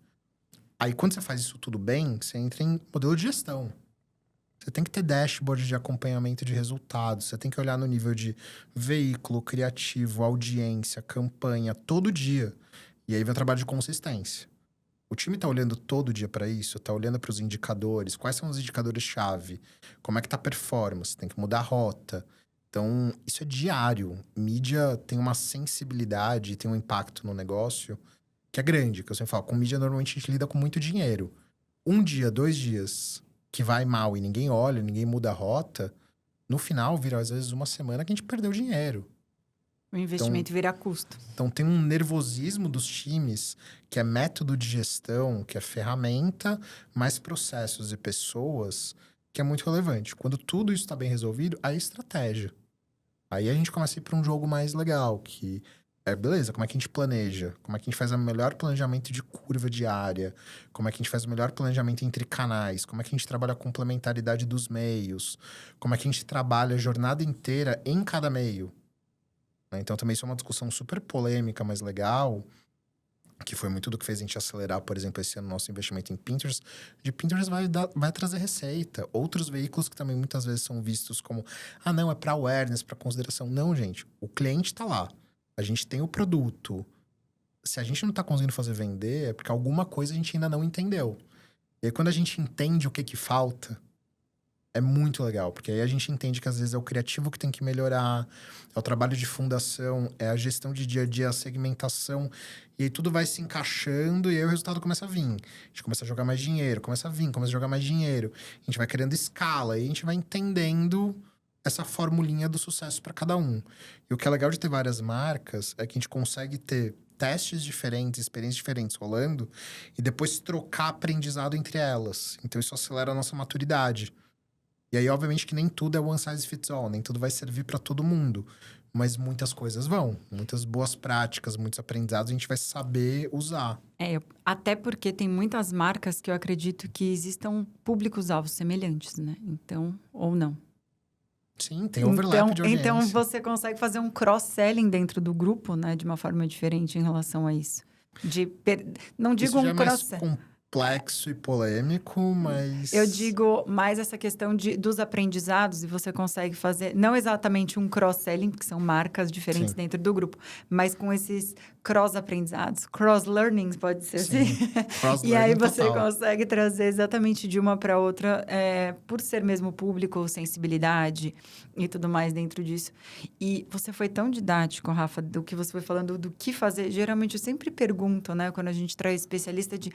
Aí, quando você faz isso tudo bem, você entra em modelo de gestão. Você tem que ter dashboard de acompanhamento de resultados. Você tem que olhar no nível de veículo, criativo, audiência, campanha, todo dia. E aí vem o trabalho de consistência. O time está olhando todo dia para isso, está olhando para os indicadores. Quais são os indicadores-chave? Como é que está a performance? Tem que mudar a rota. Então, isso é diário. Mídia tem uma sensibilidade, tem um impacto no negócio que é grande. Que eu sempre falo, com mídia normalmente a gente lida com muito dinheiro. 1 dia, 2 dias que vai mal e ninguém olha, ninguém muda a rota, no final vira às vezes 1 semana que a gente perdeu dinheiro. O investimento vira custo. Então tem um nervosismo dos times, que é método de gestão, que é ferramenta, mais processos e pessoas, que é muito relevante. Quando tudo isso está bem resolvido, aí é estratégia. Aí a gente começa a ir para um jogo mais legal, que beleza, como é que a gente planeja? Como é que a gente faz o melhor planejamento de curva diária? Como é que a gente faz o melhor planejamento entre canais? Como é que a gente trabalha a complementaridade dos meios? Como é que a gente trabalha a jornada inteira em cada meio? Né? Então, também isso é uma discussão super polêmica, mas legal, que foi muito do que fez a gente acelerar, por exemplo, esse ano nosso investimento em Pinterest. De Pinterest vai trazer receita. Outros veículos que também muitas vezes são vistos como, não, é para awareness, para consideração. Não, gente, o cliente está lá. A gente tem o produto. Se a gente não está conseguindo fazer vender, é porque alguma coisa a gente ainda não entendeu. E aí, quando a gente entende o que falta, é muito legal. Porque aí a gente entende que, às vezes, é o criativo que tem que melhorar, é o trabalho de fundação, é a gestão de dia a dia, a segmentação. E aí, tudo vai se encaixando e aí o resultado começa a vir. A gente começa a jogar mais dinheiro, começa a jogar mais dinheiro. A gente vai criando escala e a gente vai entendendo essa formulinha do sucesso para cada um. E o que é legal de ter várias marcas é que a gente consegue ter testes diferentes, experiências diferentes rolando e depois trocar aprendizado entre elas. Então, isso acelera a nossa maturidade. E aí, obviamente, que nem tudo é one size fits all, nem tudo vai servir para todo mundo. Mas muitas coisas vão. Muitas boas práticas, muitos aprendizados a gente vai saber usar. Até porque tem muitas marcas que eu acredito que existam públicos-alvos semelhantes, né? Então, ou não. Sim, tem overlap de audiência. Então, você consegue fazer um cross-selling dentro do grupo, né? De uma forma diferente em relação a isso. Não digo isso já um cross-selling. É mais complexo e polêmico, mas... Eu digo mais essa questão dos aprendizados, e você consegue fazer, não exatamente um cross-selling, porque são marcas diferentes dentro do grupo, mas com esses cross-aprendizados, cross-learnings, pode ser assim. E aí você consegue trazer exatamente de uma para outra, por ser mesmo público, sensibilidade e tudo mais dentro disso. E você foi tão didático, Rafa, do que você foi falando, do que fazer. Geralmente eu sempre pergunto, né, quando a gente traz especialista de,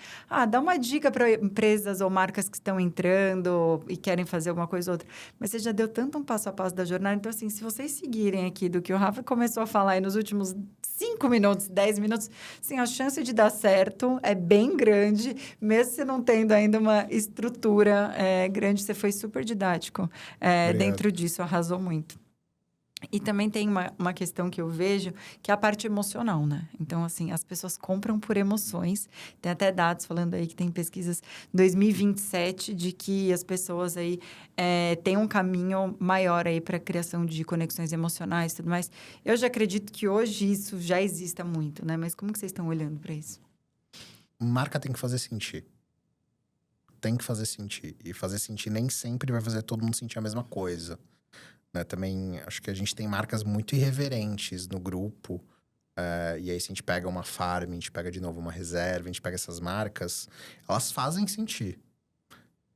dá uma dica para empresas ou marcas que estão entrando e querem fazer alguma coisa ou outra. Mas você já deu tanto um passo a passo da jornada. Então, assim, se vocês seguirem aqui do que o Rafa começou a falar aí nos últimos 5 minutos, 10 minutos, assim, a chance de dar certo é bem grande, mesmo você não tendo ainda uma estrutura grande. Você foi super didático dentro disso, arrasou muito. E também tem uma questão que eu vejo, que é a parte emocional, né? Então, assim, as pessoas compram por emoções. Tem até dados falando aí que tem pesquisas 2027 de que as pessoas aí têm um caminho maior aí para a criação de conexões emocionais e tudo mais. Eu já acredito que hoje isso já exista muito, né? Mas como que vocês estão olhando para isso? Marca tem que fazer sentir. tem que fazer sentir. E fazer sentir nem sempre vai fazer todo mundo sentir a mesma coisa. Né? Também, acho que a gente tem marcas muito irreverentes no grupo. E aí, se a gente pega uma Farm, a gente pega de novo uma Reserva, a gente pega essas marcas, elas fazem sentir.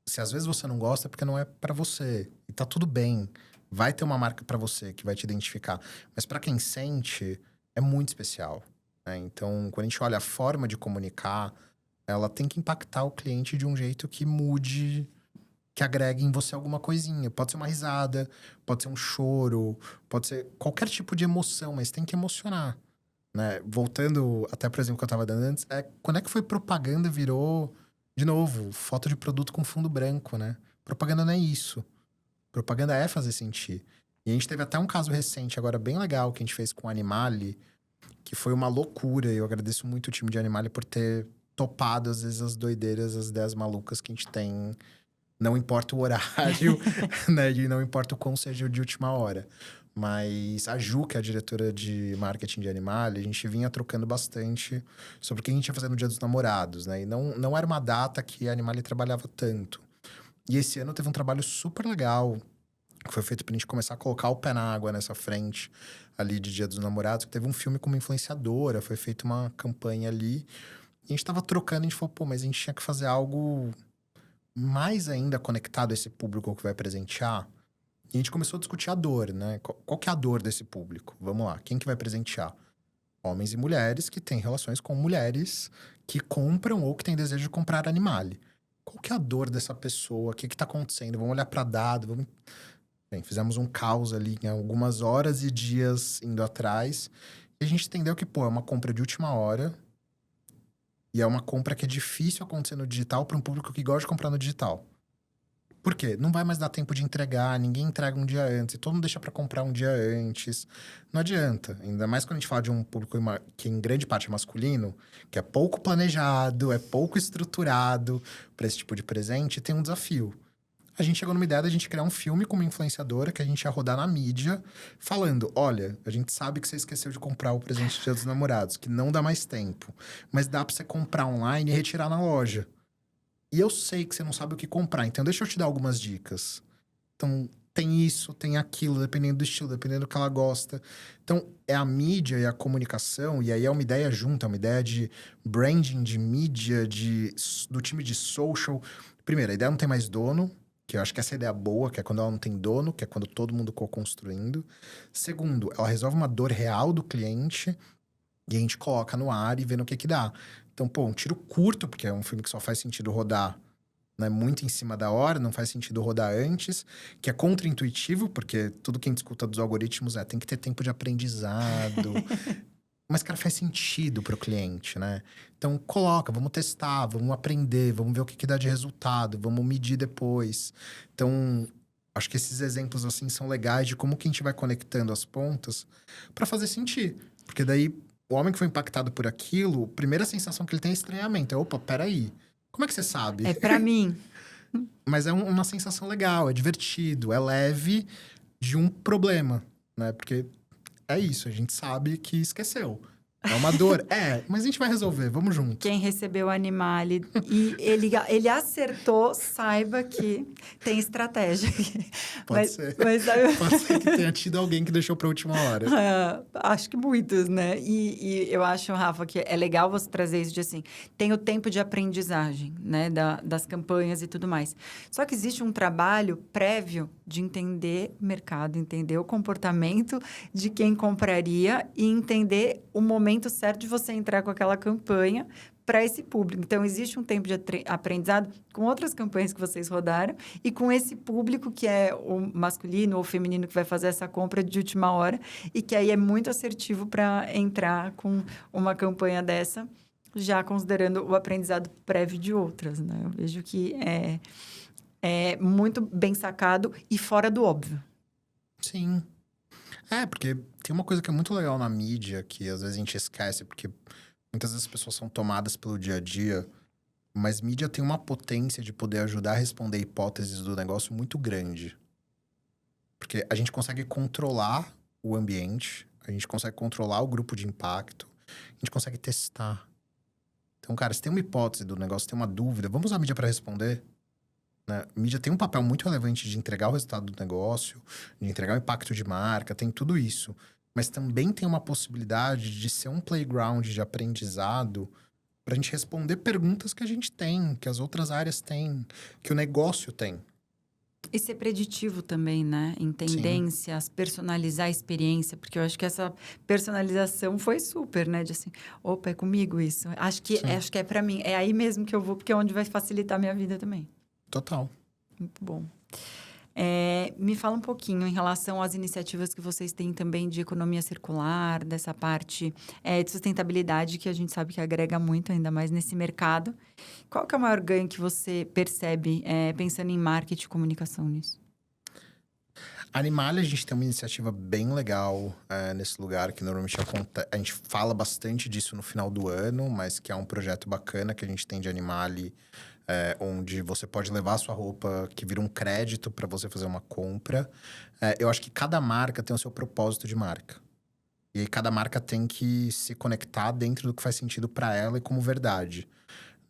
Se às vezes você não gosta, é porque não é pra você. E tá tudo bem. Vai ter uma marca pra você que vai te identificar. Mas pra quem sente, é muito especial. Né? Então, quando a gente olha a forma de comunicar, ela tem que impactar o cliente de um jeito que mude, que agregue em você alguma coisinha. Pode ser uma risada, pode ser um choro, pode ser qualquer tipo de emoção, mas tem que emocionar. Né? Voltando até, por exemplo, que eu tava dando antes, quando é que foi propaganda virou, de novo, foto de produto com fundo branco, né? Propaganda não é isso. Propaganda é fazer sentir. E a gente teve até um caso recente, agora bem legal, que a gente fez com a Animale, que foi uma loucura. E eu agradeço muito o time de Animale por ter topado, às vezes, as doideiras, as ideias malucas que a gente tem. Não importa o horário, né? E não importa o quão seja de última hora. Mas a Ju, que é a diretora de marketing de Animale, a gente vinha trocando bastante sobre o que a gente ia fazer no Dia dos Namorados, né? E não era uma data que a Animale trabalhava tanto. E esse ano teve um trabalho super legal, que foi feito pra gente começar a colocar o pé na água nessa frente ali de Dia dos Namorados, que teve um filme com uma influenciadora, foi feita uma campanha ali. E a gente tava trocando, a gente falou, pô, mas a gente tinha que fazer algo mais ainda conectado a esse público que vai presentear. E a gente começou a discutir a dor, né? Qual que é a dor desse público? Vamos lá, quem que vai presentear? Homens e mulheres que têm relações com mulheres que compram ou que têm desejo de comprar Animale. Qual que é a dor dessa pessoa? O que tá acontecendo? Vamos olhar para dado, Bem, fizemos um caos ali em algumas horas e dias indo atrás. E a gente entendeu que, pô, é uma compra de última hora. E é uma compra que é difícil acontecer no digital para um público que gosta de comprar no digital. Por quê? Não vai mais dar tempo de entregar, ninguém entrega um dia antes, e todo mundo deixa para comprar um dia antes. Não adianta. Ainda mais quando a gente fala de um público que em grande parte é masculino, que é pouco planejado, é pouco estruturado para esse tipo de presente, tem um desafio. A gente chegou numa ideia de a gente criar um filme com uma influenciadora que a gente ia rodar na mídia, falando, olha, a gente sabe que você esqueceu de comprar o presente de Dia dos Namorados, que não dá mais tempo, mas dá para você comprar online e retirar na loja. E eu sei que você não sabe o que comprar, então deixa eu te dar algumas dicas. Então, tem isso, tem aquilo, dependendo do estilo, dependendo do que ela gosta. Então, é a mídia e a comunicação, e aí é uma ideia junta, é uma ideia de branding, de mídia, do time de social. Primeiro, a ideia não tem mais dono, que eu acho que essa é a ideia boa, que é quando ela não tem dono, que é quando todo mundo co-construindo. Segundo, ela resolve uma dor real do cliente, e a gente coloca no ar e vê no que dá. Então, pô, um tiro curto, porque é um filme que só faz sentido rodar, né, muito em cima da hora, não faz sentido rodar antes, que é contra-intuitivo, porque tudo que a gente escuta dos algoritmos tem que ter tempo de aprendizado. Mas, cara, faz sentido pro cliente, né? Então, coloca, vamos testar, vamos aprender, vamos ver o que dá de resultado, vamos medir depois. Então, acho que esses exemplos, assim, são legais de como que a gente vai conectando as pontas para fazer sentir. Porque daí, o homem que foi impactado por aquilo, a primeira sensação que ele tem é estranhamento. É, opa, peraí, como é que você sabe? É pra mim. Mas é uma sensação legal, é divertido, é leve de um problema, né? Porque é isso, a gente sabe que esqueceu. É uma dor. Mas a gente vai resolver, vamos junto. Quem recebeu o Animale e ele acertou, saiba que tem estratégia. Pode ser. Pode ser que tenha tido alguém que deixou pra última hora. Acho que muitos, né? E eu acho, Rafa, que é legal você trazer isso de assim, tem o tempo de aprendizagem, né? Das campanhas e tudo mais. Só que existe um trabalho prévio de entender o mercado, entender o comportamento de quem compraria e entender o momento certo de você entrar com aquela campanha para esse público. Então, existe um tempo de aprendizado com outras campanhas que vocês rodaram e com esse público que é o masculino ou feminino que vai fazer essa compra de última hora e que aí é muito assertivo para entrar com uma campanha dessa, já considerando o aprendizado prévio de outras, né? Eu vejo que é muito bem sacado e fora do óbvio. Sim. Porque tem uma coisa que é muito legal na mídia, que às vezes a gente esquece, porque muitas vezes as pessoas são tomadas pelo dia a dia, mas mídia tem uma potência de poder ajudar a responder hipóteses do negócio muito grande. Porque a gente consegue controlar o ambiente, a gente consegue controlar o grupo de impacto, a gente consegue testar. Então, cara, se tem uma hipótese do negócio, se tem uma dúvida, vamos usar a mídia para responder? né? Mídia tem um papel muito relevante de entregar o resultado do negócio, de entregar o impacto de marca, tem tudo isso. Mas também tem uma possibilidade de ser um playground de aprendizado para a gente responder perguntas que a gente tem, que as outras áreas têm, que o negócio tem. E ser preditivo também, né? Em tendências, personalizar a experiência. Porque eu acho que essa personalização foi super, né? De assim, opa, é comigo isso. Acho que é para mim. É aí mesmo que eu vou, porque é onde vai facilitar a minha vida também. Total. Muito bom. Me fala um pouquinho em relação às iniciativas que vocês têm também de economia circular, dessa parte de sustentabilidade, que a gente sabe que agrega muito, ainda mais nesse mercado. Qual que é o maior ganho que você percebe pensando em marketing e comunicação nisso? A Animalia, a gente tem uma iniciativa bem legal nesse lugar, que normalmente a gente fala bastante disso no final do ano, mas que é um projeto bacana que a gente tem de Animalia, onde você pode levar a sua roupa, que vira um crédito para você fazer uma compra. Eu acho que cada marca tem o seu propósito de marca. E aí cada marca tem que se conectar dentro do que faz sentido para ela e como verdade,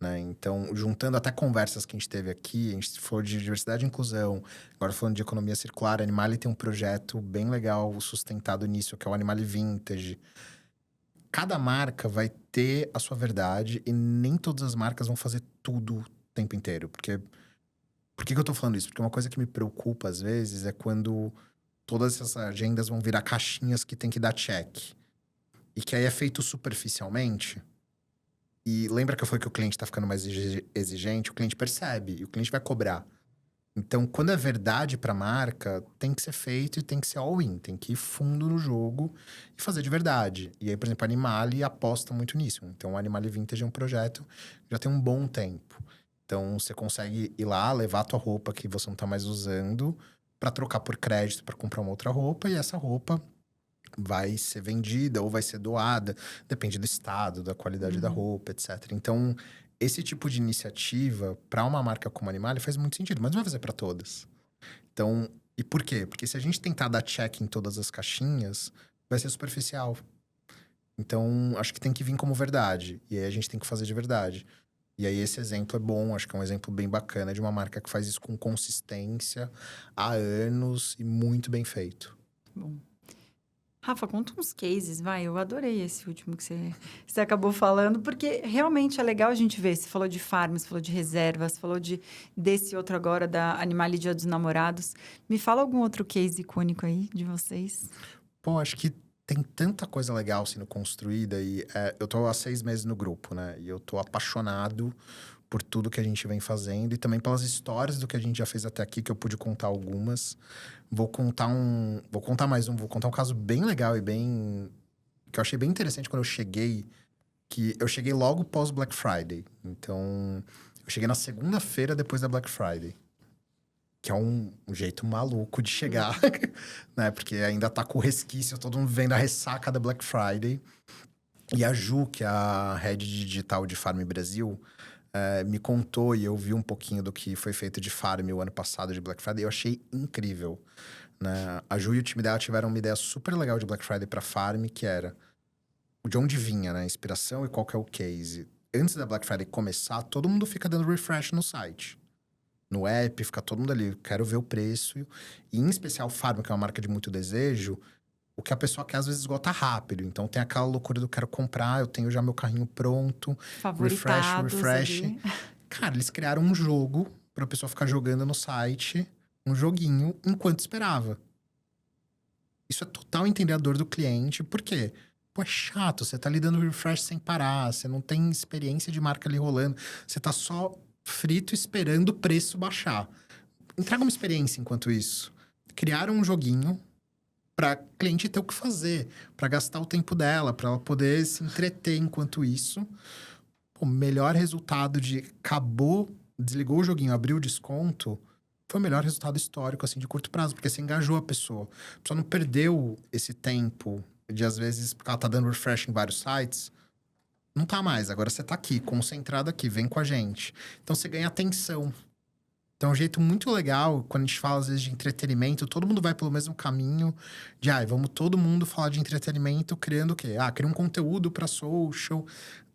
né? Então, juntando até conversas que a gente teve aqui, a gente falou de diversidade e inclusão, agora falando de economia circular, a Animalia tem um projeto bem legal sustentado nisso, que é o Animalia Vintage. Cada marca vai ter a sua verdade e nem todas as marcas vão fazer tudo o tempo inteiro. Por que eu tô falando isso? Porque uma coisa que me preocupa às vezes é quando todas essas agendas vão virar caixinhas que tem que dar check. E que aí é feito superficialmente. E lembra que eu falei que o cliente está ficando mais exigente? O cliente percebe e o cliente vai cobrar. Então, quando é verdade para a marca, tem que ser feito e tem que ser all-in. Tem que ir fundo no jogo e fazer de verdade. E aí, por exemplo, a Animalia aposta muito nisso. Então, o Animalia Vintage é um projeto que já tem um bom tempo. Então, você consegue ir lá, levar a tua roupa que você não está mais usando para trocar por crédito para comprar uma outra roupa. E essa roupa vai ser vendida ou vai ser doada, depende do estado, da qualidade da roupa, etc. Então, esse tipo de iniciativa, para uma marca como a Animalia, faz muito sentido, mas não vai fazer para todas. Então, e por quê? Porque se a gente tentar dar check em todas as caixinhas, vai ser superficial. Então, acho que tem que vir como verdade. E aí a gente tem que fazer de verdade. E aí esse exemplo é bom, acho que é um exemplo bem bacana de uma marca que faz isso com consistência há anos e muito bem feito. Bom. Rafa, conta uns cases, vai. Eu adorei esse último que você acabou falando, porque realmente é legal a gente ver. Você falou de farms, falou de reservas, falou desse outro agora, da Animalia Dia dos Namorados. Me fala algum outro case icônico aí de vocês. Pô, acho que tem tanta coisa legal sendo construída e eu tô há 6 meses no grupo, né? E eu tô apaixonado por tudo que a gente vem fazendo e também pelas histórias do que a gente já fez até aqui, que eu pude contar algumas. Vou contar mais um, vou contar um caso bem legal e que eu achei bem interessante quando eu cheguei, que eu cheguei logo pós Black Friday. Então, eu cheguei na segunda-feira depois da Black Friday. Que é um jeito maluco de chegar, né? Porque ainda tá com resquício, todo mundo vendo a ressaca da Black Friday. E a Ju, que é a head digital de Farm Brasil, me contou e eu vi um pouquinho do que foi feito de Farm o ano passado de Black Friday. Eu achei incrível, né? A Ju e o time dela tiveram uma ideia super legal de Black Friday para Farm, que era de onde vinha, né? A inspiração e qual que é o case. Antes da Black Friday começar, todo mundo fica dando refresh no site. No app, fica todo mundo ali, quero ver o preço. E em especial Farm, que é uma marca de muito desejo, o que a pessoa quer às vezes esgota rápido. Então tem aquela loucura do quero comprar, eu tenho já meu carrinho pronto. Refresh. Ali. Cara, eles criaram um jogo pra pessoa ficar jogando no site, um joguinho, enquanto esperava. Isso é total entender a dor do cliente. Por quê? Pô, é chato, você tá ali dando refresh sem parar, você não tem experiência de marca ali rolando, você tá só frito esperando o preço baixar. Entrega uma experiência enquanto isso. Criaram um joguinho para cliente ter o que fazer, para gastar o tempo dela, para ela poder se entreter enquanto isso. O melhor resultado acabou, desligou o joguinho, abriu o desconto, foi o melhor resultado histórico, assim, de curto prazo, porque você engajou a pessoa. A pessoa não perdeu esse tempo de, às vezes, porque ela tá dando refresh em vários sites. Não tá mais, agora você tá aqui, concentrado aqui, vem com a gente. Então você ganha atenção. Então é um jeito muito legal, quando a gente fala às vezes de entretenimento, todo mundo vai pelo mesmo caminho de, vamos todo mundo falar de entretenimento criando o quê? Cria um conteúdo para social.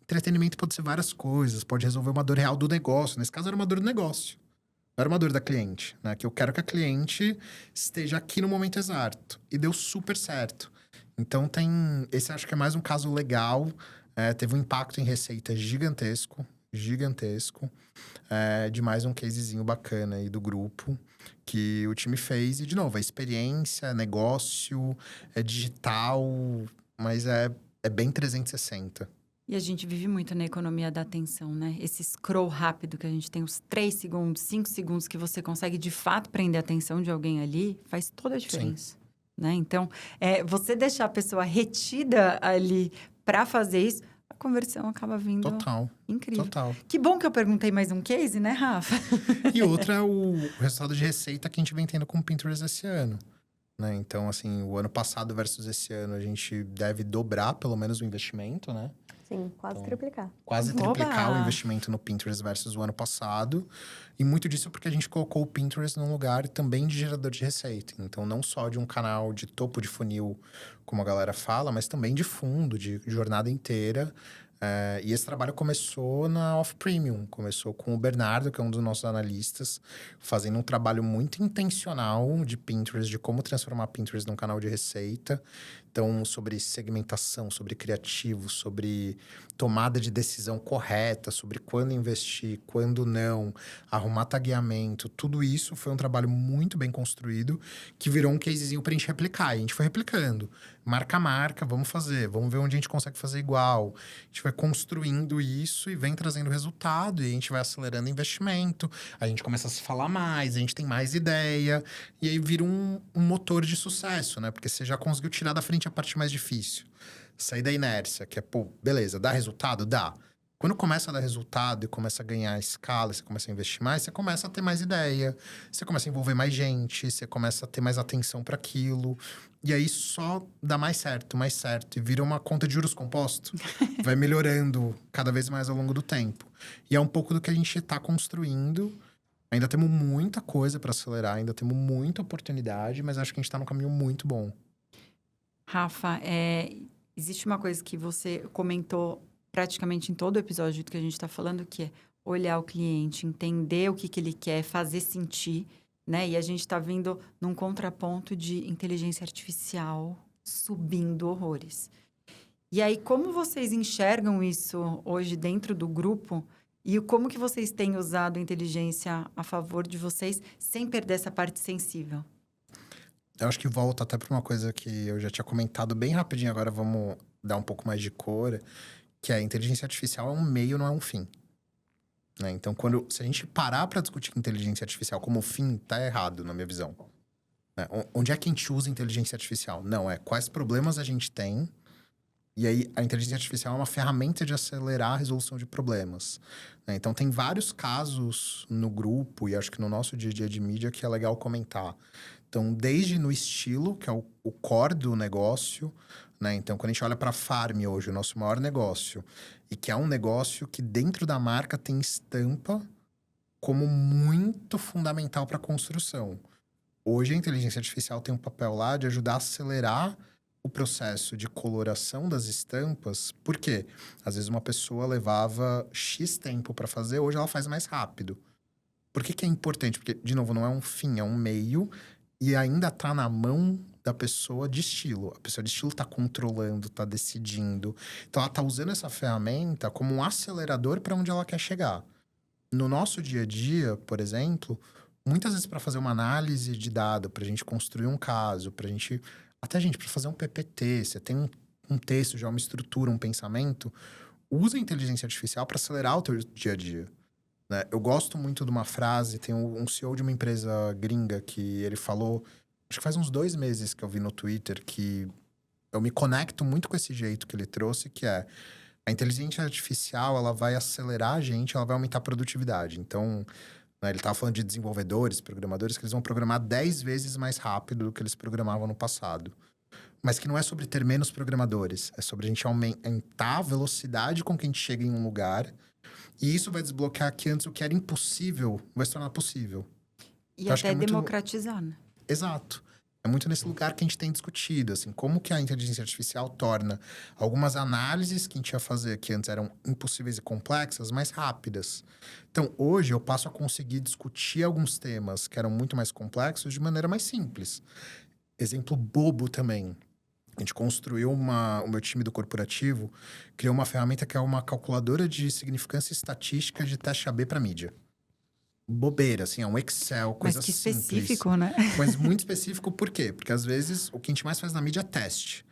Entretenimento pode ser várias coisas, pode resolver uma dor real do negócio. Nesse caso era uma dor do negócio. Não era uma dor da cliente, né? Que eu quero que a cliente esteja aqui no momento exato. E deu super certo. Então, esse acho que é mais um caso legal. Teve um impacto em receita gigantesco. Gigantesco. De mais um casezinho bacana aí do grupo que o time fez. E, de novo, é experiência, é negócio, é digital, mas é bem 360. E a gente vive muito na economia da atenção, né? Esse scroll rápido que a gente tem, os 3 segundos, 5 segundos que você consegue de fato prender a atenção de alguém ali, faz toda a diferença. Né? Então, você deixar a pessoa retida ali para fazer isso, a conversão acaba vindo incrível. Total. Que bom que eu perguntei mais um case, né, Rafa? E outra é o resultado de receita que a gente vem tendo com o Pinterest esse ano. Né? Então, assim, o ano passado versus esse ano, a gente deve dobrar pelo menos o investimento, né? Sim, quase triplicar. Quase triplicar o investimento no Pinterest versus o ano passado. E muito disso porque a gente colocou o Pinterest num lugar também de gerador de receita. Então, não só de um canal de topo de funil, como a galera fala, mas também de fundo, de jornada inteira. E esse trabalho começou na Off Premium. Começou com o Bernardo, que é um dos nossos analistas, fazendo um trabalho muito intencional de Pinterest, de como transformar Pinterest num canal de receita. Então, sobre segmentação, sobre criativo, sobre tomada de decisão correta, sobre quando investir, quando não, arrumar tagueamento. Tudo isso foi um trabalho muito bem construído, que virou um casezinho pra gente replicar. E a gente foi replicando. Marca a marca, vamos fazer. Vamos ver onde a gente consegue fazer igual. A gente vai construindo isso e vem trazendo resultado. E a gente vai acelerando investimento. A gente começa a se falar mais, a gente tem mais ideia. E aí vira um motor de sucesso, né? Porque você já conseguiu tirar da frente a parte mais difícil. Sair da inércia, que é, beleza, dá resultado? Dá. Quando começa a dar resultado e começa a ganhar escala, você começa a investir mais, você começa a ter mais ideia, você começa a envolver mais gente, você começa a ter mais atenção para aquilo. E aí só dá mais certo. E vira uma conta de juros composto. Vai melhorando cada vez mais ao longo do tempo. E é um pouco do que a gente está construindo. Ainda temos muita coisa para acelerar, ainda temos muita oportunidade, mas acho que a gente está num caminho muito bom. Rafa, existe uma coisa que você comentou praticamente em todo o episódio do que a gente está falando, que é olhar o cliente, entender o que ele quer, fazer sentir, né? E a gente está vindo num contraponto de inteligência artificial subindo horrores. E aí, como vocês enxergam isso hoje dentro do grupo? E como que vocês têm usado a inteligência a favor de vocês, sem perder essa parte sensível? Eu acho que volta até para uma coisa que eu já tinha comentado bem rapidinho, agora vamos dar um pouco mais de cor, que a inteligência artificial é um meio, não é um fim. Né? Então, se a gente parar para discutir inteligência artificial como fim, tá errado, na minha visão. Né? Onde é que a gente usa inteligência artificial? Não, quais problemas a gente tem. E aí, a inteligência artificial é uma ferramenta de acelerar a resolução de problemas. Né? Então, tem vários casos no grupo, e acho que no nosso dia a dia de mídia, que é legal comentar. Então, desde no estilo, que é o core do negócio, né? Então, quando a gente olha para a Farm hoje, o nosso maior negócio, e que é um negócio que dentro da marca tem estampa como muito fundamental para a construção. Hoje, a inteligência artificial tem um papel lá de ajudar a acelerar o processo de coloração das estampas. Por quê? Às vezes uma pessoa levava X tempo para fazer, hoje ela faz mais rápido. Por que é importante? Porque, de novo, não é um fim, é um meio e ainda tá na mão da pessoa de estilo. A pessoa de estilo tá controlando, tá decidindo. Então, ela tá usando essa ferramenta como um acelerador para onde ela quer chegar. No nosso dia a dia, por exemplo, muitas vezes para fazer uma análise de dado, pra gente construir um caso, pra gente... Até, gente, para fazer um PPT, você tem um texto, já uma estrutura, um pensamento, usa a inteligência artificial para acelerar o teu dia a dia. Né? Eu gosto muito de uma frase, tem um CEO de uma empresa gringa que ele falou, acho que faz uns 2 meses que eu vi no Twitter, que eu me conecto muito com esse jeito que ele trouxe, que é a inteligência artificial, ela vai acelerar a gente, ela vai aumentar a produtividade. Então, né, ele estava falando de desenvolvedores, programadores, que eles vão programar 10 vezes mais rápido do que eles programavam no passado. Mas que não é sobre ter menos programadores, é sobre a gente aumentar a velocidade com que a gente chega em um lugar. E isso vai desbloquear que antes o que era impossível vai se tornar possível. E então, até democratizar, né? Exato. É muito nesse lugar que a gente tem discutido, assim, como que a inteligência artificial torna algumas análises que a gente ia fazer, que antes eram impossíveis e complexas, mais rápidas. Então, hoje eu passo a conseguir discutir alguns temas que eram muito mais complexos de maneira mais simples. Exemplo bobo também. A gente construiu o meu time do corporativo criou uma ferramenta que é uma calculadora de significância estatística de teste AB para mídia. Bobeira, assim, é um Excel, coisa Mas que simples. específico, né? Mas muito específico, por quê? Porque às vezes o que a gente mais faz na mídia é teste.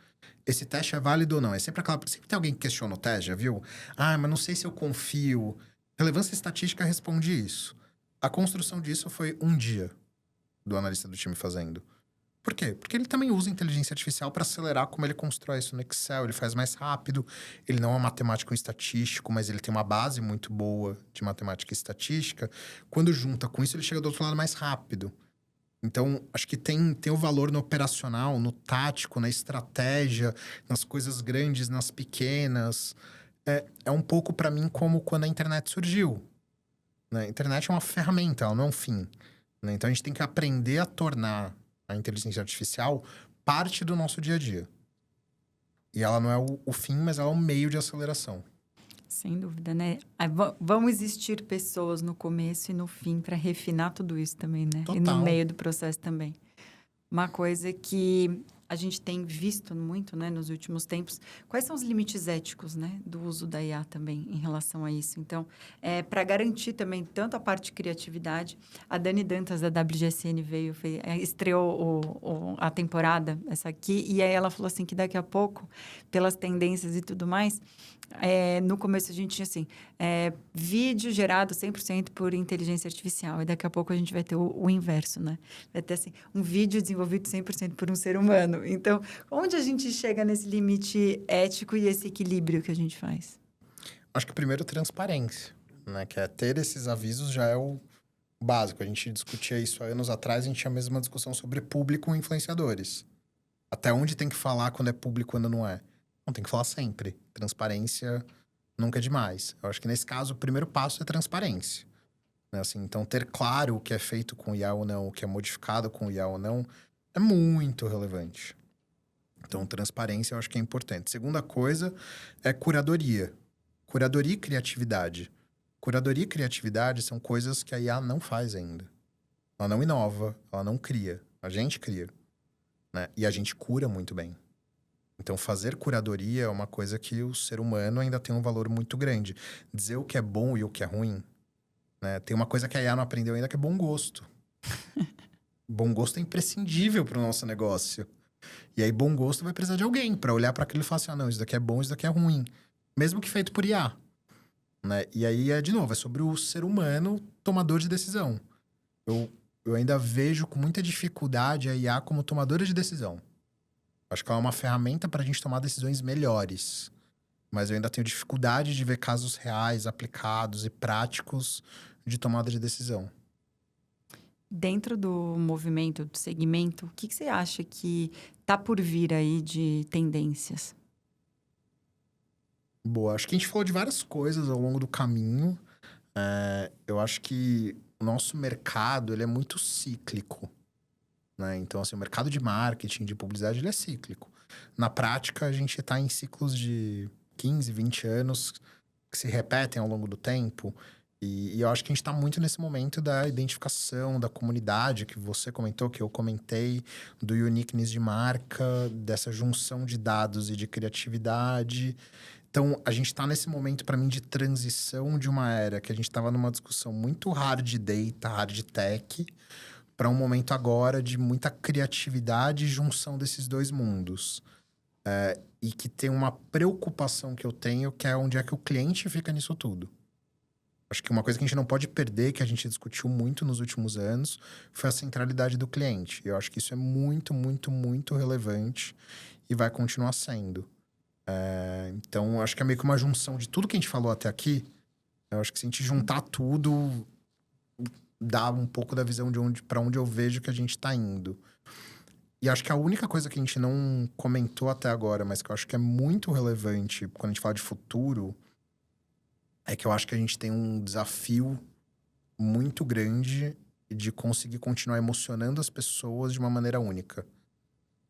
Esse teste é válido ou não? É sempre tem alguém que questiona o teste, já viu? Ah, mas não sei se eu confio. Relevância estatística responde isso. A construção disso foi um dia do analista do time fazendo. Por quê? Porque ele também usa inteligência artificial para acelerar como ele constrói isso no Excel. Ele faz mais rápido. Ele não é um matemático e estatístico, mas ele tem uma base muito boa de matemática e estatística. Quando junta com isso, ele chega do outro lado mais rápido. Então, acho que tem o valor no operacional, no tático, na estratégia, nas coisas grandes, nas pequenas. É um pouco, para mim, como quando a internet surgiu. Né? A internet é uma ferramenta, ela não é um fim. Né? Então, a gente tem que aprender a tornar a inteligência artificial parte do nosso dia a dia. E ela não é o fim, mas ela é um meio de aceleração. Sem dúvida, né? Vão existir pessoas no começo e no fim para refinar tudo isso também, né? Total. E no meio do processo também. Uma coisa que a gente tem visto muito, né, nos últimos tempos, quais são os limites éticos, né, do uso da IA também em relação a isso? Então, para garantir também tanto a parte de criatividade, a Dani Dantas da WGSN veio, estreou a temporada, essa aqui, e aí ela falou assim que daqui a pouco, pelas tendências e tudo mais, no começo a gente tinha assim, vídeo gerado 100% por inteligência artificial, e daqui a pouco a gente vai ter o inverso, né? Vai ter assim, um vídeo desenvolvido 100% por um ser humano. Então, onde a gente chega nesse limite ético e esse equilíbrio que a gente faz? Acho que primeiro transparência, né? Que é ter esses avisos já é o básico. A gente discutia isso há anos atrás, a gente tinha a mesma discussão sobre público e influenciadores. Até onde tem que falar quando é público e quando não é? Não, tem que falar sempre. Transparência nunca é demais. Eu acho que nesse caso o primeiro passo é transparência. Né? Assim, então, ter claro o que é feito com IA ou não, o que é modificado com IA ou não, é muito relevante. Então, transparência eu acho que é importante. Segunda coisa é curadoria. Curadoria e criatividade. Curadoria e criatividade são coisas que a IA não faz ainda. Ela não inova, ela não cria. A gente cria. Né? E a gente cura muito bem. Então, fazer curadoria é uma coisa que o ser humano ainda tem um valor muito grande. Dizer o que é bom e o que é ruim. Né? Tem uma coisa que a IA não aprendeu ainda que é bom gosto. Bom gosto é imprescindível para o nosso negócio. E aí, bom gosto vai precisar de alguém para olhar para aquilo e falar assim: ah, não, isso daqui é bom, isso daqui é ruim. Mesmo que feito por IA. Né? E aí, de novo, é sobre o ser humano tomador de decisão. Eu ainda vejo com muita dificuldade a IA como tomadora de decisão. Acho que ela é uma ferramenta para a gente tomar decisões melhores. Mas eu ainda tenho dificuldade de ver casos reais, aplicados e práticos de tomada de decisão. Dentro do movimento, do segmento, o que você acha que tá por vir aí de tendências? Boa, acho que a gente falou de várias coisas ao longo do caminho. Eu acho que o nosso mercado ele é muito cíclico. Né? Então, assim, o mercado de marketing, de publicidade, ele é cíclico. Na prática, a gente está em ciclos de 15, 20 anos que se repetem ao longo do tempo. E eu acho que a gente está muito nesse momento da identificação da comunidade, que você comentou, que eu comentei, do uniqueness de marca, dessa junção de dados e de criatividade. Então, a gente está nesse momento, para mim, de transição de uma era que a gente estava numa discussão muito hard data, hard tech, para um momento agora de muita criatividade e junção desses dois mundos. E que tem uma preocupação que eu tenho, que é onde é que o cliente fica nisso tudo. Acho que uma coisa que a gente não pode perder, que a gente discutiu muito nos últimos anos, foi a centralidade do cliente. Eu acho que isso é muito, muito, muito relevante e vai continuar sendo. Então, acho que é meio que uma junção de tudo que a gente falou até aqui. Eu acho que se a gente juntar tudo, dá um pouco da visão de para onde eu vejo que a gente está indo. E acho que a única coisa que a gente não comentou até agora, mas que eu acho que é muito relevante quando a gente fala de futuro, é que eu acho que a gente tem um desafio muito grande de conseguir continuar emocionando as pessoas de uma maneira única.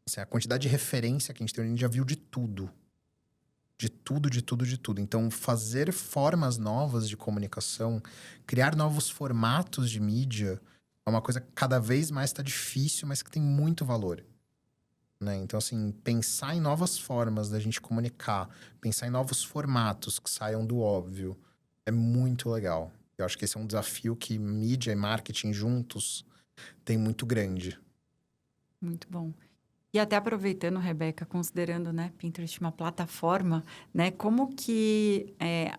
Assim, a quantidade de referência que a gente já viu de tudo. De tudo, de tudo, de tudo. Então, fazer formas novas de comunicação, criar novos formatos de mídia, é uma coisa que cada vez mais está difícil, mas que tem muito valor. Né? Então, assim, pensar em novas formas da gente comunicar, pensar em novos formatos que saiam do óbvio, é muito legal. Eu acho que esse é um desafio que mídia e marketing juntos tem muito grande. Muito bom. E até aproveitando, Rebeca, considerando, né, Pinterest uma plataforma, né, como que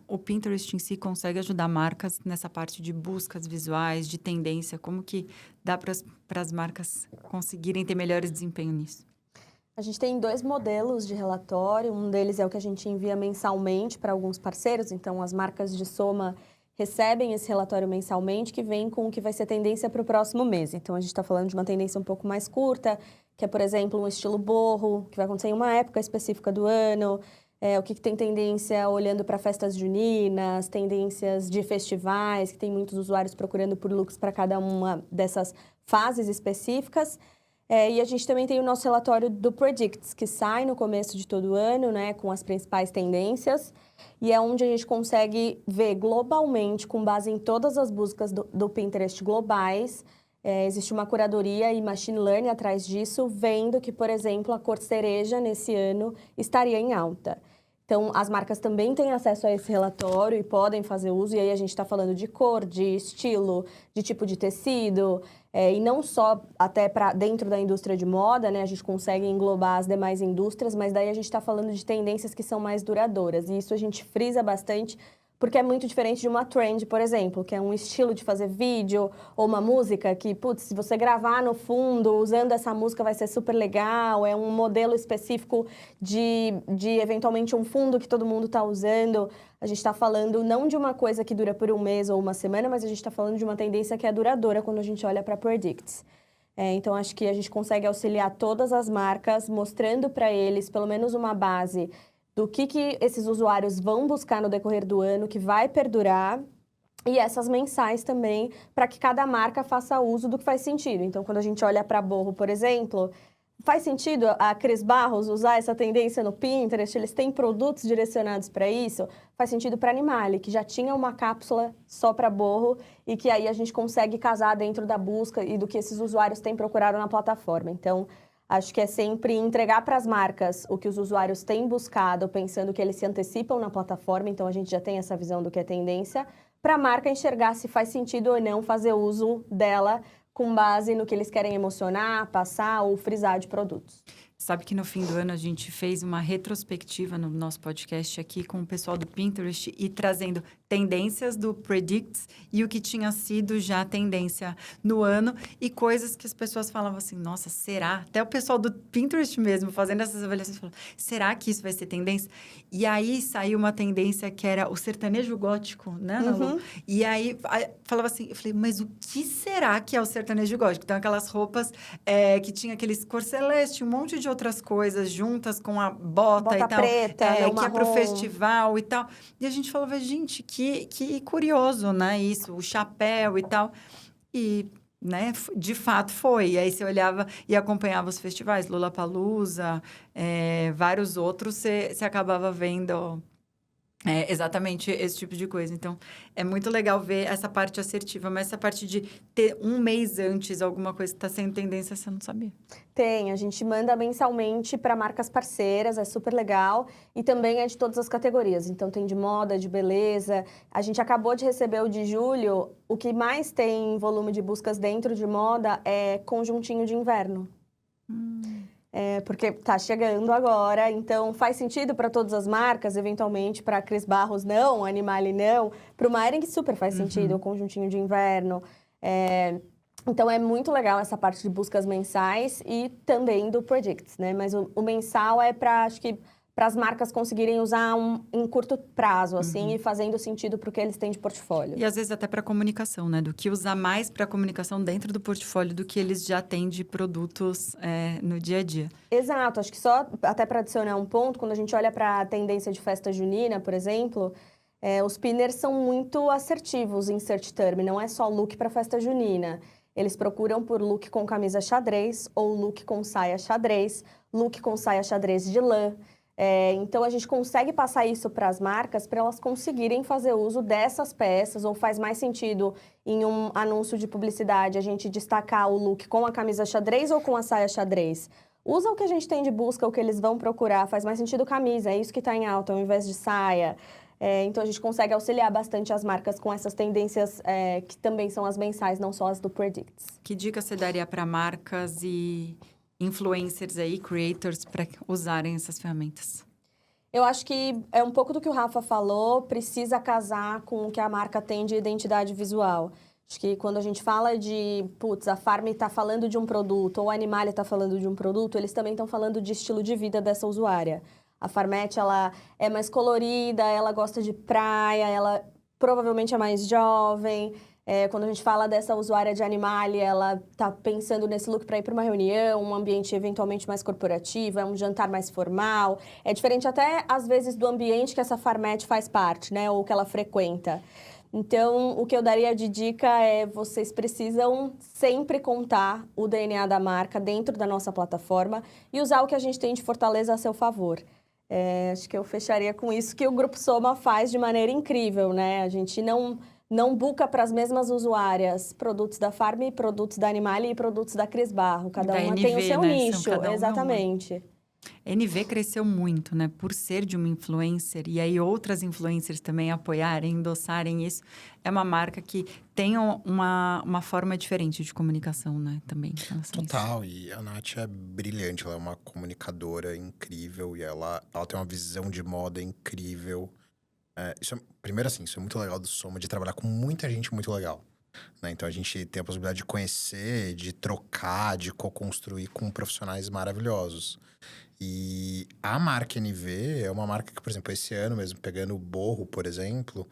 o Pinterest em si consegue ajudar marcas nessa parte de buscas visuais, de tendência? Como que dá para as marcas conseguirem ter melhores desempenho nisso? A gente tem 2 modelos de relatório. Um deles é o que a gente envia mensalmente para alguns parceiros. Então, as marcas de soma recebem esse relatório mensalmente, que vem com o que vai ser tendência para o próximo mês. Então, a gente está falando de uma tendência um pouco mais curta, que é, por exemplo, um estilo boho, que vai acontecer em uma época específica do ano. O que tem tendência olhando para festas juninas, tendências de festivais, que tem muitos usuários procurando por looks para cada uma dessas fases específicas. E a gente também tem o nosso relatório do Predicts, que sai no começo de todo ano, né, com as principais tendências. E é onde a gente consegue ver globalmente, com base em todas as buscas do Pinterest globais. Existe uma curadoria e machine learning atrás disso, vendo que, por exemplo, a cor cereja nesse ano estaria em alta. Então, as marcas também têm acesso a esse relatório e podem fazer uso. E aí a gente está falando de cor, de estilo, de tipo de tecido. E não só até para dentro da indústria de moda, né? A gente consegue englobar as demais indústrias, mas daí a gente está falando de tendências que são mais duradouras. E isso a gente frisa bastante, porque é muito diferente de uma trend, por exemplo, que é um estilo de fazer vídeo ou uma música que, putz, se você gravar no fundo usando essa música vai ser super legal, é um modelo específico de eventualmente um fundo que todo mundo está usando. A gente está falando não de uma coisa que dura por um mês ou uma semana, mas a gente está falando de uma tendência que é duradoura quando a gente olha para Predicts. Então, acho que a gente consegue auxiliar todas as marcas, mostrando para eles pelo menos uma base do que esses usuários vão buscar no decorrer do ano, que vai perdurar, e essas mensais também, para que cada marca faça uso do que faz sentido. Então, quando a gente olha para Boho, por exemplo, faz sentido a Cris Barros usar essa tendência no Pinterest? Eles têm produtos direcionados para isso? Faz sentido para Animale, que já tinha uma cápsula só para Boho e que aí a gente consegue casar dentro da busca e do que esses usuários têm procurado na plataforma. Então, acho que é sempre entregar para as marcas o que os usuários têm buscado, pensando que eles se antecipam na plataforma, então a gente já tem essa visão do que é tendência, para a marca enxergar se faz sentido ou não fazer uso dela com base no que eles querem emocionar, passar ou frisar de produtos. Sabe que no fim do ano a gente fez uma retrospectiva no nosso podcast aqui com o pessoal do Pinterest e trazendo tendências do Predicts e o que tinha sido já tendência no ano e coisas que as pessoas falavam assim, nossa, será? Até o pessoal do Pinterest mesmo fazendo essas avaliações falou, será que isso vai ser tendência? E aí saiu uma tendência que era o sertanejo gótico, né, Nalu? E aí falava assim, eu falei, mas o que será que é o sertanejo gótico? Então aquelas roupas que tinha aqueles cor celeste, um monte de outras coisas juntas com a bota e tal. Preta, que é pro festival e tal. E a gente falava, gente, que curioso, né? Isso, o chapéu e tal. E, né, de fato foi. E aí você olhava e acompanhava os festivais, Lollapalooza, vários outros, você acabava vendo... exatamente esse tipo de coisa. Então, é muito legal ver essa parte assertiva, mas essa parte de ter um mês antes alguma coisa que está sendo tendência, você não sabia. Tem, a gente manda mensalmente para marcas parceiras, é super legal. E também é de todas as categorias. Então, tem de moda, de beleza. A gente acabou de receber o de julho. O que mais tem volume de buscas dentro de moda é conjuntinho de inverno. Porque tá chegando agora, então faz sentido para todas as marcas, eventualmente para a Cris Barros não, Animale não, para o Hering super faz sentido, o conjuntinho de inverno. Então é muito legal essa parte de buscas mensais e também do Predicts, né? Mas o mensal é para, acho que, para as marcas conseguirem usar em curto prazo, assim, e fazendo sentido para o que eles têm de portfólio. E às vezes até para comunicação, né? Do que usar mais para comunicação dentro do portfólio do que eles já têm de produtos no dia a dia. Exato, acho que só até para adicionar um ponto, quando a gente olha para a tendência de festa junina, por exemplo, os pinners são muito assertivos em search term, não é só look para festa junina. eles procuram por look com camisa xadrez ou look com saia xadrez, look com saia xadrez de lã. Então, a gente consegue passar isso para as marcas para elas conseguirem fazer uso dessas peças, ou faz mais sentido em um anúncio de publicidade a gente destacar o look com a camisa xadrez ou com a saia xadrez. Usa o que a gente tem de busca, o que eles vão procurar, faz mais sentido camisa, é isso que está em alta, ao invés de saia. Então, a gente consegue auxiliar bastante as marcas com essas tendências que também são as mensais, não só as do Predicts. Que dica você daria para marcas e influencers aí, creators, para usarem essas ferramentas? Eu acho que é um pouco do que o Rafa falou, precisa casar com o que a marca tem de identidade visual. Acho que quando a gente fala de, a Farm está falando de um produto, ou a Animalia está falando de um produto, eles também estão falando de estilo de vida dessa usuária. A Farmette, ela é mais colorida, ela gosta de praia, ela provavelmente é mais jovem. Quando a gente fala dessa usuária de Animalia, ela está pensando nesse look para ir para uma reunião, um ambiente eventualmente mais corporativo, é um jantar mais formal. É diferente até, às vezes, do ambiente que essa Farmette faz parte, né? Ou que ela frequenta. Então, o que eu daria de dica é vocês precisam sempre contar o DNA da marca dentro da nossa plataforma e usar o que a gente tem de fortaleza a seu favor. Acho que eu fecharia com isso que o Grupo Soma faz de maneira incrível, né? A gente não busca para as mesmas usuárias produtos da Farm, produtos da Animalia e produtos da Cris Barro. Cada uma tem o seu nicho, exatamente. NV cresceu muito, né? Por ser de uma influencer e aí outras influencers também apoiarem, endossarem isso. É uma marca que tem uma forma diferente de comunicação, né? Também. Total. E a Nath é brilhante. Ela é uma comunicadora incrível e ela tem uma visão de moda incrível. Primeiro, assim, isso é muito legal do Soma, de trabalhar com muita gente muito legal. Né? Então, a gente tem a possibilidade de conhecer, de trocar, de co-construir com profissionais maravilhosos. E a marca NV é uma marca que, por exemplo, esse ano mesmo, pegando o Borro, por exemplo,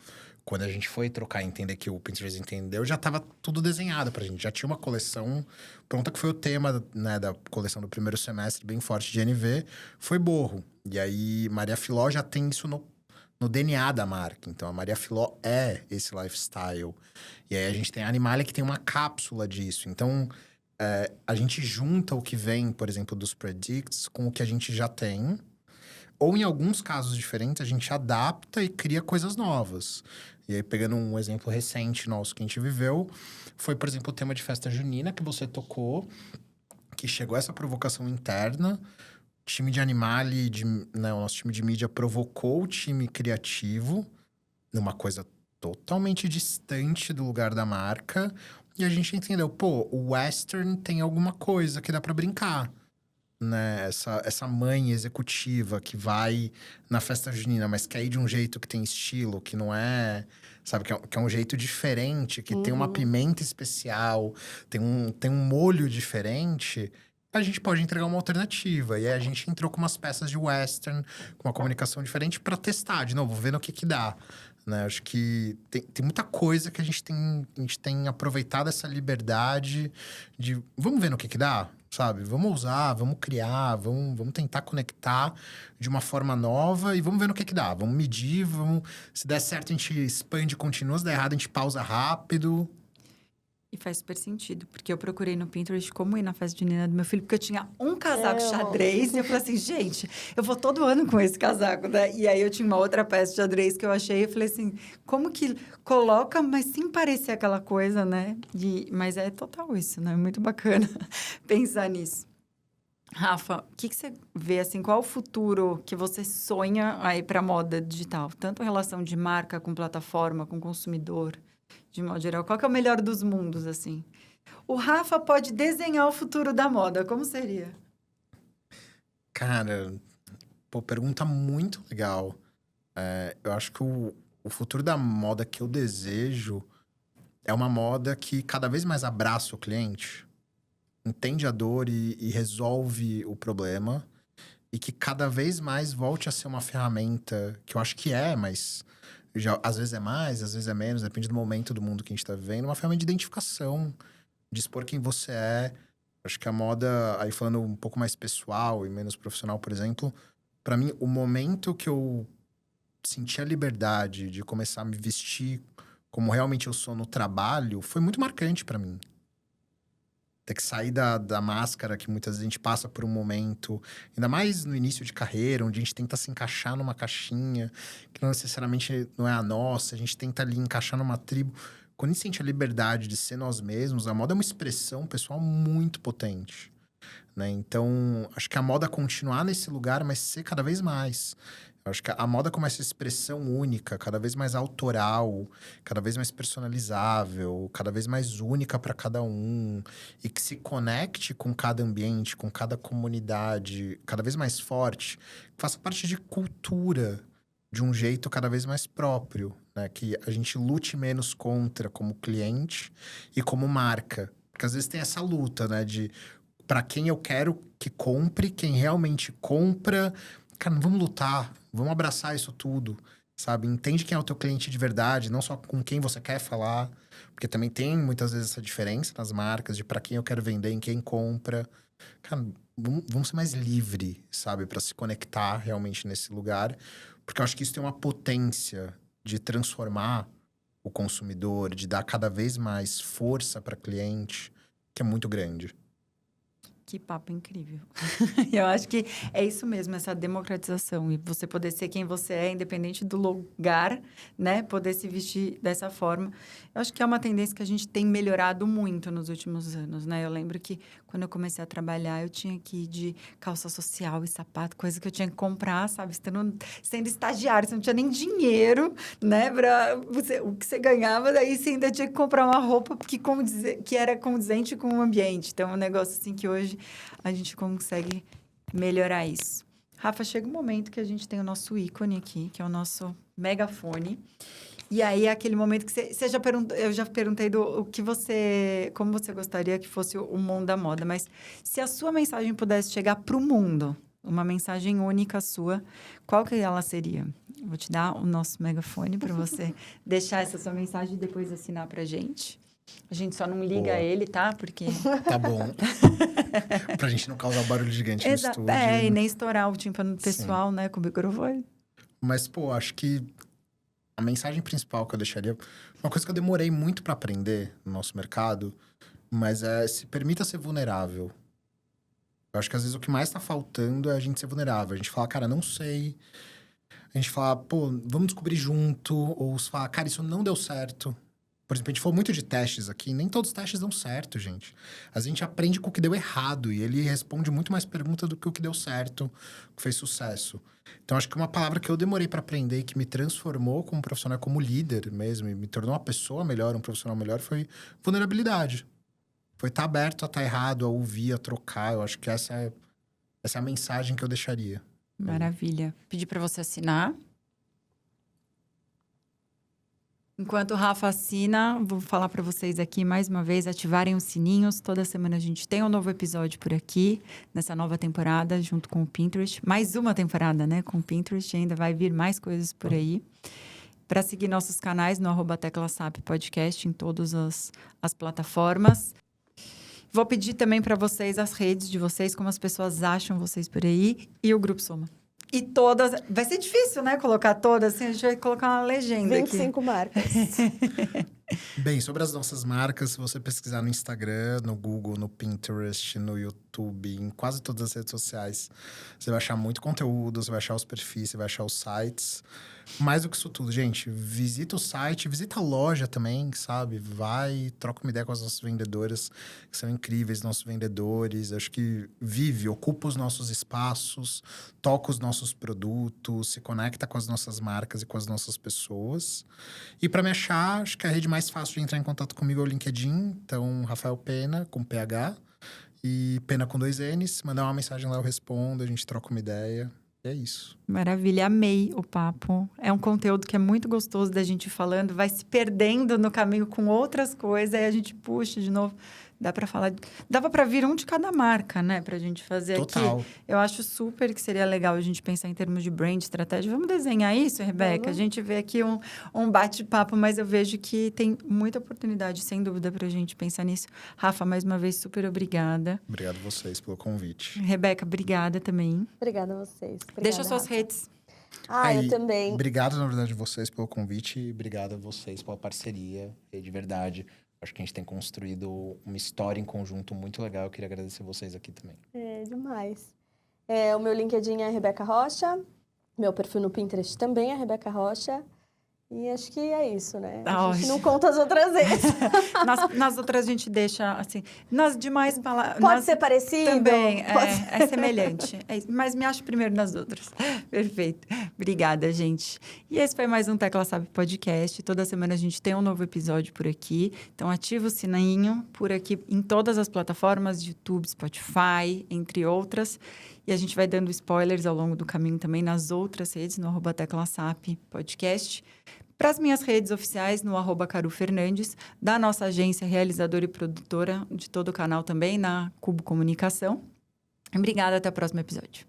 quando a gente foi trocar e entender que o Pinterest entendeu, já estava tudo desenhado pra gente. Já tinha uma coleção pronta, que foi o tema, né, da coleção do primeiro semestre, bem forte de NV, foi Borro. E aí, Maria Filó já tem isso no DNA da marca. Então, a Maria Filó é esse lifestyle. E aí, a gente tem a Animalia, que tem uma cápsula disso. Então, a gente junta o que vem, por exemplo, dos Predicts com o que a gente já tem. Ou, em alguns casos diferentes, a gente adapta e cria coisas novas. E aí, pegando um exemplo recente nosso que a gente viveu, foi, por exemplo, o tema de festa junina que você tocou, que chegou essa provocação interna. O time de Animalia, o nosso time de mídia provocou o time criativo numa coisa totalmente distante do lugar da marca. E a gente entendeu, o western tem alguma coisa que dá pra brincar. Né? Essa mãe executiva que vai na festa junina, mas quer ir de um jeito que tem estilo, que não é... Sabe, que é um jeito diferente, que tem uma pimenta especial, tem um molho diferente... A gente pode entregar uma alternativa. E aí a gente entrou com umas peças de western, com uma comunicação diferente para testar de novo, vendo o que dá. Né? Acho que tem muita coisa que a gente tem aproveitado essa liberdade de... Vamos ver no que dá, sabe? Vamos usar, vamos criar, vamos tentar conectar de uma forma nova e vamos ver no que dá. Vamos medir, se der certo a gente expande e continua, se der errado a gente pausa rápido... E faz super sentido, porque eu procurei no Pinterest como ir na festa junina do meu filho, porque eu tinha um casaco xadrez, e eu falei assim, gente, eu vou todo ano com esse casaco, né? E aí eu tinha uma outra peça de xadrez que eu achei, e eu falei assim, como que coloca, mas sem parecer aquela coisa, né? Mas é total isso, né? Muito bacana pensar nisso. Rafa, o que você vê, assim, qual o futuro que você sonha aí para a moda digital? Tanto a relação de marca com plataforma, com consumidor... De modo geral, qual que é o melhor dos mundos, assim? O Rafa pode desenhar o futuro da moda, como seria? Cara, pergunta muito legal. Eu acho que o futuro da moda que eu desejo é uma moda que cada vez mais abraça o cliente, entende a dor e resolve o problema, e que cada vez mais volte a ser uma ferramenta, que eu acho que mas... às vezes é mais, às vezes é menos, depende do momento do mundo que a gente tá vivendo. Uma ferramenta de identificação, de expor quem você é. Acho que a moda, aí falando um pouco mais pessoal e menos profissional, por exemplo, para mim, o momento que eu senti a liberdade de começar a me vestir como realmente eu sou no trabalho, foi muito marcante para mim. ter que sair da máscara, que muitas vezes a gente passa por um momento, ainda mais no início de carreira, onde a gente tenta se encaixar numa caixinha, que não necessariamente não é a nossa, a gente tenta ali encaixar numa tribo. Quando a gente sente a liberdade de ser nós mesmos, a moda é uma expressão pessoal muito potente, né? Então, acho que a moda continuar nesse lugar, mas ser cada vez mais. Eu acho que a moda como essa expressão única, cada vez mais autoral, cada vez mais personalizável, cada vez mais única para cada um, e que se conecte com cada ambiente, com cada comunidade, cada vez mais forte, que faça parte de cultura de um jeito cada vez mais próprio, né? Que a gente lute menos contra como cliente e como marca. Porque às vezes tem essa luta, né? De para quem eu quero que compre, quem realmente compra. Cara, não vamos lutar, vamos abraçar isso tudo, sabe? Entende quem é o teu cliente de verdade, não só com quem você quer falar, porque também tem muitas vezes essa diferença nas marcas de para quem eu quero vender, em quem compra. Cara, vamos ser mais livre, sabe? Para se conectar realmente nesse lugar, porque eu acho que isso tem uma potência de transformar o consumidor, de dar cada vez mais força para cliente, que é muito grande. Que papo incrível. Eu acho que é isso mesmo, essa democratização. E você poder ser quem você é, independente do lugar, né? Poder se vestir dessa forma. Eu acho que é uma tendência que a gente tem melhorado muito nos últimos anos, né? Eu lembro que quando eu comecei a trabalhar, eu tinha que ir de calça social e sapato, coisa que eu tinha que comprar, sabe? Sendo estagiário, você não tinha nem dinheiro, né? O que você ganhava, daí você ainda tinha que comprar uma roupa que era condizente com o ambiente. Então, é um negócio assim que hoje a gente consegue melhorar isso. Rafa, chega um momento que a gente tem o nosso ícone aqui, que é o nosso megafone. E aí, é aquele momento que você já perguntou... Eu já perguntei como você gostaria que fosse o mundo da moda. Mas se a sua mensagem pudesse chegar para o mundo, uma mensagem única sua, qual que ela seria? Eu vou te dar o nosso megafone para você deixar essa sua mensagem e depois assinar para a gente. A gente só não liga ele, tá? Porque... Tá bom. Pra gente não causar barulho gigante no estúdio. E nem estourar o tímpano pessoal, né? Com o microfone. Mas, pô, acho que a mensagem principal que eu deixaria... Uma coisa que eu demorei muito pra aprender no nosso mercado, mas se permita ser vulnerável. Eu acho que às vezes o que mais tá faltando é a gente ser vulnerável. A gente fala, cara, não sei. A gente fala, pô, vamos descobrir junto. Ou se fala, cara, isso não deu certo. Por exemplo, a gente falou muito de testes aqui. Nem todos os testes dão certo, gente. A gente aprende com o que deu errado. E ele responde muito mais perguntas do que o que deu certo, o que fez sucesso. Então, acho que uma palavra que eu demorei para aprender e que me transformou como profissional, como líder mesmo, e me tornou uma pessoa melhor, um profissional melhor, foi vulnerabilidade. Foi estar aberto a estar errado, a ouvir, a trocar. Eu acho que essa é a mensagem que eu deixaria. Maravilha. Pedir para você assinar. Enquanto o Rafa assina, vou falar para vocês aqui mais uma vez, ativarem os sininhos. Toda semana a gente tem um novo episódio por aqui, nessa nova temporada, junto com o Pinterest. Mais uma temporada, né, com o Pinterest. Ainda vai vir mais coisas por aí. Para seguir nossos canais no @teclasap podcast em todas as plataformas. Vou pedir também para vocês as redes de vocês, como as pessoas acham vocês por aí. E o Grupo Soma. E todas... Vai ser difícil, né? Colocar todas. Assim, a gente vai colocar uma legenda 25 aqui. marcas. Bem, sobre as nossas marcas, se você pesquisar no Instagram, no Google, no Pinterest, no YouTube, em quase todas as redes sociais, você vai achar muito conteúdo, você vai achar os perfis, você vai achar os sites. Mais do que isso tudo, gente, visita o site, visita a loja também, sabe? Vai, troca uma ideia com as nossas vendedoras, que são incríveis, nossos vendedores. Acho que ocupa os nossos espaços, toca os nossos produtos, se conecta com as nossas marcas e com as nossas pessoas. E para me achar, acho que a rede mais fácil de entrar em contato comigo é o LinkedIn. Então, Rafael Pena, com PH. E Pena com 2 N's. Mandar uma mensagem lá, eu respondo, a gente troca uma ideia. E é isso. Maravilha, amei o papo. É um conteúdo que é muito gostoso da gente falando, vai se perdendo no caminho com outras coisas, aí a gente puxa de novo. Dá para falar... Dava para vir um de cada marca, né? Pra gente fazer Total. aqui. Eu acho super que seria legal a gente pensar em termos de brand, estratégia. Vamos desenhar isso, Rebeca? A gente vê aqui um bate-papo, mas eu vejo que tem muita oportunidade, sem dúvida, pra gente pensar nisso. Rafa, mais uma vez, super obrigada. Obrigado a vocês pelo convite. Rebeca, obrigada também. Obrigada a vocês. Obrigada, Deixa suas Rafa. redes. Eu também. Obrigado, na verdade, a vocês pelo convite. E obrigado a vocês pela parceria. E de verdade, Acho que a gente tem construído uma história em conjunto muito legal. Eu queria agradecer vocês aqui também. É, demais. O meu LinkedIn é Rebeca Rocha. Meu perfil no Pinterest também é Rebeca Rocha. E acho que é isso, né? A gente não conta as outras vezes. Nas outras a gente deixa, assim... Nas demais palavras... Pode ser parecido? Também, é semelhante. Mas me acho primeiro nas outras. Perfeito. Obrigada, gente. E esse foi mais um Tecla Sabe Podcast. Toda semana a gente tem um novo episódio por aqui. Então, ativa o sininho por aqui em todas as plataformas, YouTube, Spotify, entre outras. E a gente vai dando spoilers ao longo do caminho também nas outras redes, no @TeclaSap Podcast. Para as minhas redes oficiais, no @CaruFernandes, da nossa agência realizadora e produtora de todo o canal também, na Cubo Comunicação. Obrigada, até o próximo episódio.